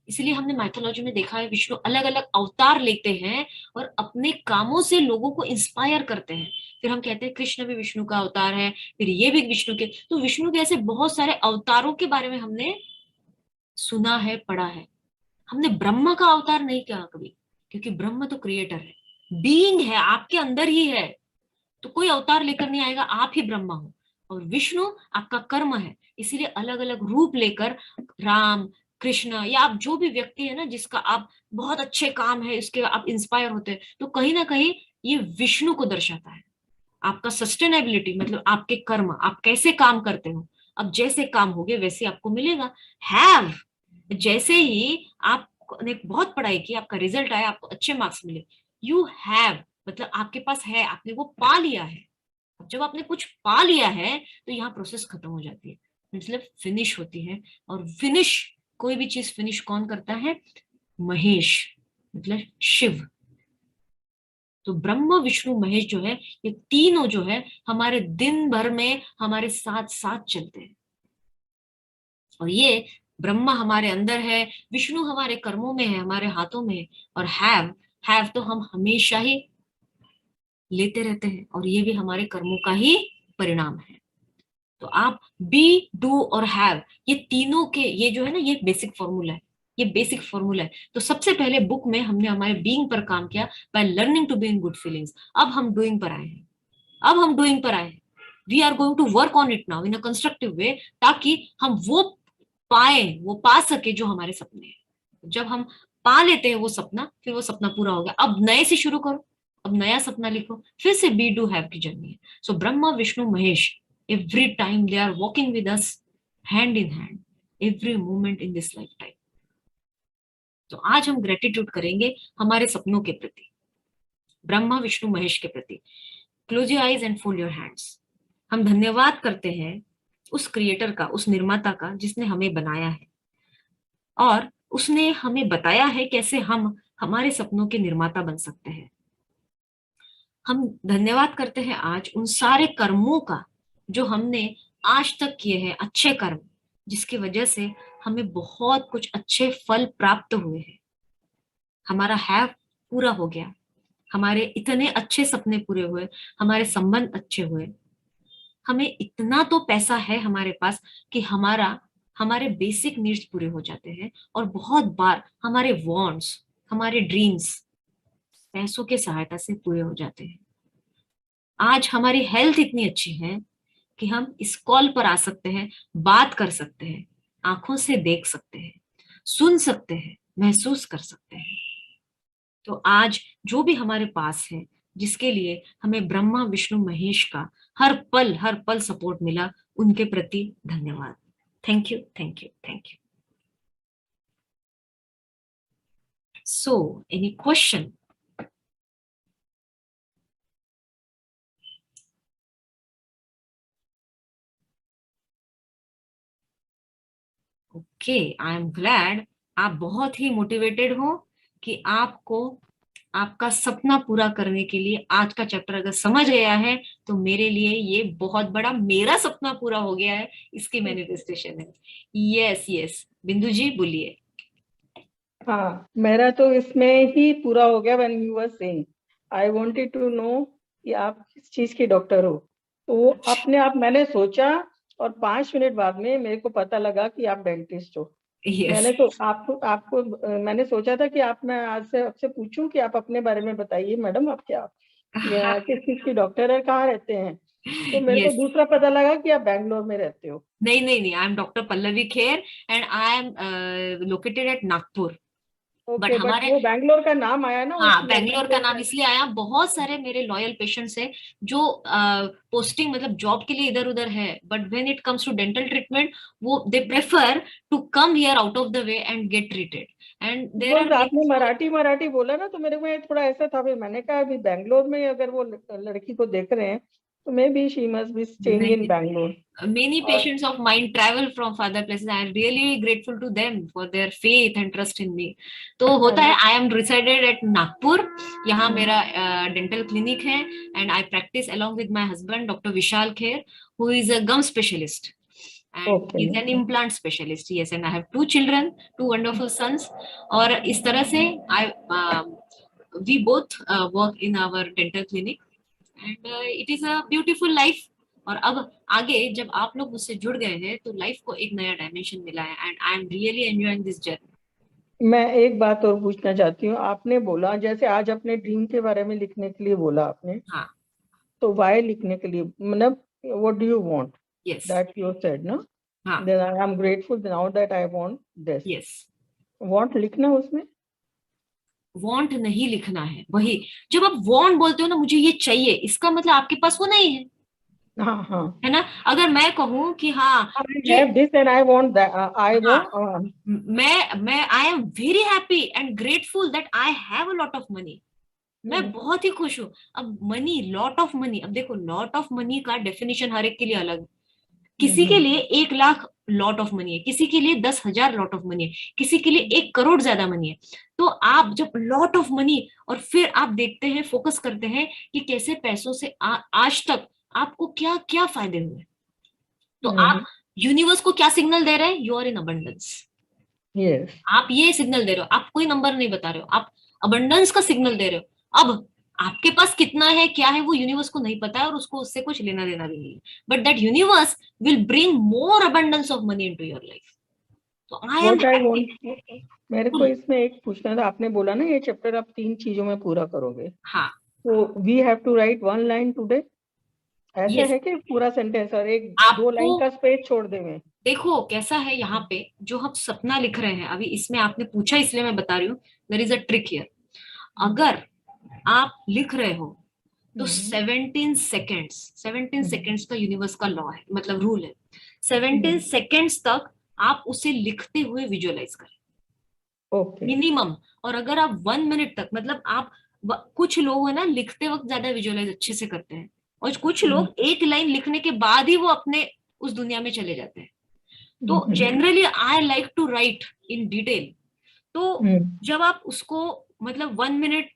इसलिए हमने माइथोलॉजी में देखा है, विष्णु अलग अलग अवतार लेते हैं और अपने कामों से लोगों को इंस्पायर करते हैं। फिर हम कहते हैं कृष्ण भी विष्णु का अवतार है, फिर ये भी विष्णु के। तो विष्णु के ऐसे बहुत सारे अवतारों के बारे में हमने सुना है, पढ़ा है। हमने ब्रह्मा का अवतार नहीं किया कभी, क्योंकि ब्रह्म तो क्रिएटर है, बीइंग है, आपके अंदर ही है। तो कोई अवतार लेकर नहीं आएगा, आप ही ब्रह्मा हो। और विष्णु आपका कर्म है, इसीलिए अलग अलग रूप लेकर राम, कृष्ण, या आप जो भी व्यक्ति है ना जिसका आप बहुत अच्छे काम है इसके आप इंस्पायर होते हैं, तो कहीं ना कहीं ये विष्णु को दर्शाता है। आपका सस्टेनेबिलिटी मतलब आपके कर्म, आप कैसे काम करते हो। अब जैसे काम होगे वैसे आपको मिलेगा। हैव, जैसे ही आपने बहुत पढ़ाई की, आपका रिजल्ट आया, आपको अच्छे मार्क्स मिले, यू हैव मतलब आपके पास है, आपने वो पा लिया है। अब जब आपने कुछ पा लिया है तो यहाँ प्रोसेस खत्म हो जाती है, मतलब फिनिश होती है। और फिनिश, कोई भी चीज फिनिश कौन करता है? महेश, मतलब शिव। तो ब्रह्मा विष्णु महेश जो है, ये तीनों जो है हमारे दिन भर में हमारे साथ साथ चलते हैं। और ये ब्रह्मा हमारे अंदर है, विष्णु हमारे कर्मों में है, हमारे हाथों में है, और हैव तो हम हमेशा ही लेते रहते हैं, और ये भी हमारे कर्मों का ही परिणाम है। तो आप बी, डू और हैव, ये तीनों के, ये जो है ना, ये बेसिक फॉर्मूला है। ये बेसिक फॉर्मूला है। तो सबसे पहले बुक में हमने हमारे बीइंग पर काम किया, by learning to be in good feelings. अब हम डूइंग पर आए हैं। अब हम डूइंग पर आए हैं। We are going to work on it now in a constructive way, ताकि हम वो पाए, वो पा सके जो हमारे सपने हैं। जब हम पा लेते हैं वो सपना, फिर वो सपना पूरा हो गया, अब नए से शुरू करो। अब नया सपना लिखो, फिर से बी डू हैव की जर्नी है। So Brahma Vishnu Mahesh, every time they are walking with us, hand in hand, every moment in this life time. तो आज हम ग्रेटिट्यूड करेंगे हमारे सपनों के प्रति, ब्रह्मा विष्णु महेश के प्रति। Close your eyes and fold your hands. हम धन्यवाद करते हैं उस क्रिएटर का, उस निर्माता का, जिसने हमें बनाया है और उसने हमें बताया है कैसे हम हमारे सपनों के निर्माता बन सकते हैं। हम धन्यवाद करते हैं आज उन सारे कर्मों का जो हमने आज तक किए हैं, अच्छे कर्म, जिसकी वजह से हमें बहुत कुछ अच्छे फल प्राप्त हुए हैं। हमारा हैव पूरा हो गया, हमारे इतने अच्छे सपने पूरे हुए, हमारे संबंध अच्छे हुए, हमें इतना तो पैसा है हमारे पास कि हमारे बेसिक नीड्स पूरे हो जाते हैं। और बहुत बार हमारे वांट्स, हमारे ड्रीम्स पैसों के सहायता से पूरे हो जाते हैं। आज हमारी हेल्थ इतनी अच्छी है कि हम इस कॉल पर आ सकते हैं, बात कर सकते हैं, आंखों से देख सकते हैं, सुन सकते हैं, महसूस कर सकते हैं। तो आज जो भी हमारे पास है, जिसके लिए हमें ब्रह्मा विष्णु महेश का हर पल सपोर्ट मिला, उनके प्रति धन्यवाद। Thank you, thank you, thank you. So any question? Okay, I am glad. आप बहुत ही मोटिवेटेड हो कि आपको आपका सपना पूरा करने के लिए आज का चैप्टर अगर समझ गया है तो मेरे लिए ये बहुत बड़ा, मेरा सपना पूरा हो गया है, इसकी मैनिफेस्टेशन है। यस यस, बिंदु जी बोलिए। हाँ, मेरा तो इसमें ही पूरा हो गया। When you were saying, I wanted to know कि आप किस चीज के डॉक्टर हो, तो वो अपने आप मैंने सोचा और 5 मिनट बाद में मेरे को पता लगा कि आप डेंटिस्ट हो। यस मैंने तो आपको आपको मैंने सोचा था कि आप, मैं आज से आपसे पूछूं कि आप अपने बारे में बताइए मैडम, आप क्या, या किस चीज की डॉक्टर है, कहाँ रहते हैं। तो मेरे को यस दूसरा पता लगा कि आप बैंगलोर में रहते हो। नहीं नहीं नहीं, I am doctor Pallavi Kher and I am located at Nagpur. But okay, but हमारे, वो बैंगलोर का नाम आया ना हाँ उसमें, बेंगलोर का बैंगलोर नाम का। इसलिए आया, बहुत सारे मेरे लॉयल पेशेंट्स हैं जो पोस्टिंग मतलब जॉब के लिए इधर उधर है, but when it comes to dental treatment वो they prefer to come here out of the way and get treated. And there because are आपने मराठी मराठी बोला ना, तो मेरे को ये थोड़ा ऐसा था, फिर मैंने कहा अभी बैंगलोर में अगर वो लड़की को देख रहे हैं तो may be she must be staying in many Bangalore. many और patients of mine travel from farther places. I am really grateful to them for their faith and trust in me. तो होता है, I am resided at Nagpur, यहाँ मेरा dental clinic है, and I practice along with my husband Dr. Vishal Kher, who is a gum specialist and okay, he's an implant specialist. Yes, and I have two children, two wonderful sons. और इस तरह से I we both work in our dental clinic and it is a beautiful life. और अब आगे जब आप लोग मुझसे जुड़ गए हैं तो लाइफ को एक नया डायमेंशन मिला है and I am really enjoying this journey. मैं एक बात और पूछना चाहती हूँ। आपने बोला जैसे आज अपने ड्रीम के बारे में लिखने के लिए बोला आपने, हाँ तो वाई लिखने के लिए, मतलब what do you want, yes that you said ना, हाँ then I am grateful now that I want this. Yes, want लिखना उसमें। वांट नहीं लिखना है। वही, जब आप वांट बोलते हो ना, मुझे ये चाहिए, इसका मतलब आपके पास वो नहीं है, हाँ हाँ, है ना। अगर मैं कहूँ कि हाँ आई मुझे, have this and I want that, I हाँ वांट। मैं I am very happy and grateful that I have a lot of money, मैं बहुत ही खुश हूँ। अब मनी, लॉट ऑफ मनी, अब देखो लॉट ऑफ मनी का डेफिनेशन हर एक के लिए अलग है। किसी के लिए 1 लाख लॉट ऑफ मनी है, किसी के लिए 10,000 लॉट ऑफ मनी है, किसी के लिए 1 करोड़ ज्यादा मनी है। तो आप जब लॉट ऑफ मनी और फिर आप देखते हैं, फोकस करते हैं कि कैसे पैसों से आज तक आपको क्या क्या फायदे हुए, तो आप यूनिवर्स को क्या सिग्नल दे रहे हैं, you are in abundance. Yes, आप ये सिग्नल दे रहे हो, आप कोई नंबर नहीं बता रहे हो, आप अबंडेंस का सिग्नल दे रहे हो। अब आपके पास कितना है क्या है वो यूनिवर्स को नहीं पता है और उसको उससे कुछ लेना देना भी नहीं है, but that universe will bring more abundance of money into your life. तो I am what I happy. Want. मेरे को इसमें एक पूछना था, आपने बोला ना ये चैप्टर आप 3 चीजों में पूरा करोगे, हाँ तो we have to write 1 line today, ऐसा यस, है कि पूरा सेंटेंस और एक 2 लाइन आपको का स्पेस छोड़ देंगे। देखो कैसा है यहाँ पे, जो हम सपना लिख रहे हैं अभी, इसमें आपने पूछा इसलिए मैं बता रही हूँ, there is a trick here. अगर आप लिख रहे हो तो 17 सेकेंड्स का यूनिवर्स का लॉ है, मतलब रूल है, 17 सेकेंड्स तक आप उसे लिखते हुए विजुअलाइज करें ओके, मिनिमम। और अगर आप 1 मिनट तक, मतलब आप कुछ लोग है ना लिखते वक्त ज्यादा विजुअलाइज अच्छे से करते हैं, और कुछ लोग एक लाइन लिखने के बाद ही वो अपने उस दुनिया में चले जाते हैं। तो generally I like to write in detail. तो जब आप उसको, मतलब 1 मिनट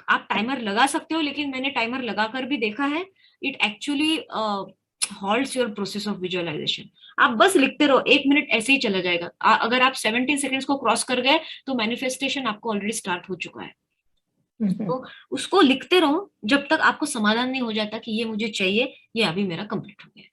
आप टाइमर लगा सकते हो, लेकिन मैंने टाइमर लगाकर भी देखा है, it actually halts your process of visualisation. आप बस लिखते रहो, 1 मिनट ऐसे ही चला जाएगा। अगर आप 17 सेकेंड्स को क्रॉस कर गए तो मैनिफेस्टेशन आपको ऑलरेडी स्टार्ट हो चुका है। तो उसको लिखते रहो जब तक आपको समाधान नहीं हो जाता कि ये मुझे चाहिए, ये अभी मेरा कंप्लीट हो गया।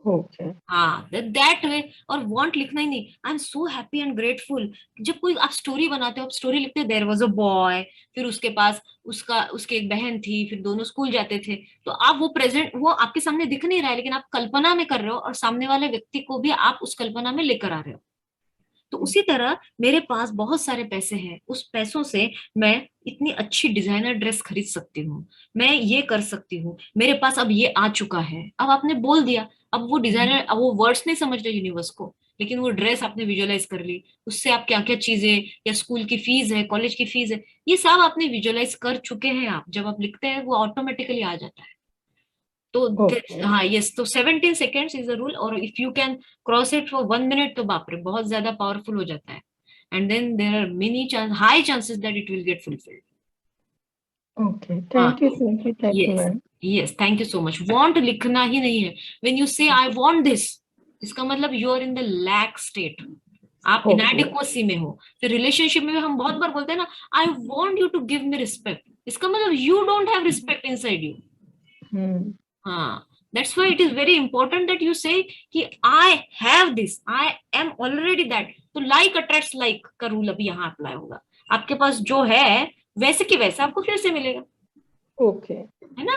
ओके, हाँ दैट वे। और वांट लिखना ही नहीं, आई am so happy and grateful. जब कोई आप स्टोरी बनाते हो, आप स्टोरी लिखते हो, देयर वाज अ बॉय, फिर उसके पास उसकी एक बहन थी, फिर दोनों स्कूल जाते थे, तो आप वो प्रेजेंट, वो आपके सामने दिख नहीं रहा है, लेकिन आप कल्पना में कर रहे हो और सामने वाले व्यक्ति को भी आप उस कल्पना में लेकर आ रहे हो। तो उसी तरह मेरे पास बहुत सारे पैसे हैं, उस पैसों से मैं इतनी अच्छी डिजाइनर ड्रेस खरीद सकती हूँ, मैं ये कर सकती हूँ, मेरे पास अब ये आ चुका है। अब आपने बोल दिया, अब वो डिजाइनर, अब वो वर्ड्स नहीं समझ रहे यूनिवर्स को, लेकिन वो ड्रेस आपने विजुअलाइज कर ली, उससे आप क्या क्या चीजें, या स्कूल की फीस है, कॉलेज की फीस है, ये सब आपने विजुअलाइज कर चुके हैं। आप जब आप लिखते हैं वो ऑटोमेटिकली आ जाता है। तो ओके, हाँ यस, तो 17 सेकेंड्स इज अ रूल, और if you can cross it for 1 minute तो बाप रे बहुत ज्यादा पावरफुल हो जाता है। And then there are many chance, high chances that it will get fulfilled. Okay, thank you simply, thank you yes ma'am. Yes, thank you so much. Want लिखना ही नहीं है। व्हेन यू से आई वांट दिस, इसका मतलब you are in the lack state, आप okay. Inadequacy में हो। फिर रिलेशनशिप में भी हम बहुत बार बोलते हैं ना, I want you to give me respect, इसका मतलब you don't have respect inside you. हाँ, that's why it is very important that you say कि I have this, I am already that. तो लाइक अट्रैक्ट्स लाइक का rule अभी यहाँ apply होगा। आपके पास जो है वैसे की वैसा आपको फिर से मिलेगा, ओके। है ना?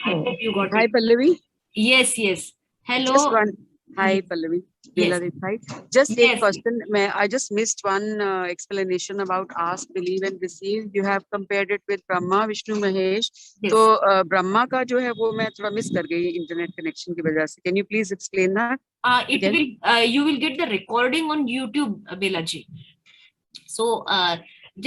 I hope you got Hi it. Pallavi. Yes yes, hello. Just one. Hi Pallavi. Bella Yes. this side. Just Yes. एक question. I just missed one explanation about ask, believe and receive. You have compared it with Brahma, Vishnu, Mahesh. Yes. तो ब्रह्मा का जो है वो मैं थोड़ा miss कर गई इंटरनेट कनेक्शन की वजह से. Can you please explain that? It again? will you will get the recording on YouTube, Belaji. So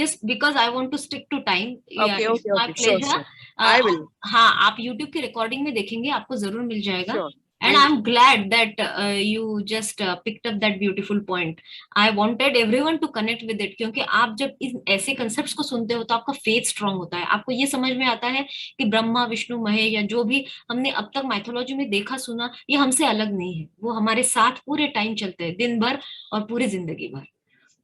just because I want to stick to time, yeah, Okay, it's okay, my okay. Sure, pleasure. sure. I will. हाँ, आप YouTube की recording में देखेंगे, आपको जरूर मिल जाएगा। Sure. And Thank I'm glad that you just picked up that beautiful point. I wanted everyone to connect with it, क्योंकि आप जब इन ऐसे concepts को सुनते हो तो आपका faith strong होता है, आपको ये समझ में आता है कि ब्रह्मा विष्णु महेश या जो भी हमने अब तक माइथोलॉजी में देखा सुना, ये हमसे अलग नहीं है, वो हमारे साथ पूरे टाइम चलते हैं, दिन भर और पूरी जिंदगी भर।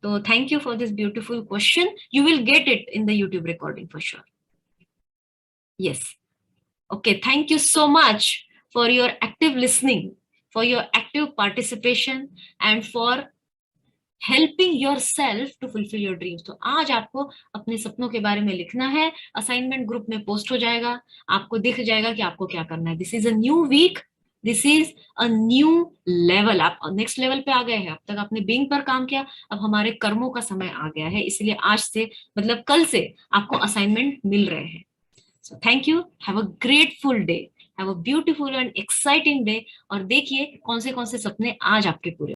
तो thank you for this beautiful question. You will get it in the YouTube recording for sure. Yes. Okay, thank you so much for your active listening, for your active participation and for helping yourself to fulfill your dreams. तो आज आपको अपने सपनों के बारे में लिखना है, असाइनमेंट ग्रुप में पोस्ट हो जाएगा, आपको दिख जाएगा कि आपको क्या करना है। This is a new week, this is a new level, आप नेक्स्ट लेवल पे आ गए हैं। अब तक आपने बीइंग पर काम किया, अब हमारे कर्मों का समय आ गया है, इसलिए आज से मतलब कल से आपको असाइनमेंट मिल रहे हैं। So thank you. Have a grateful day. Have a beautiful and exciting day. और देखिए कौन से सपने आज आपके पूरे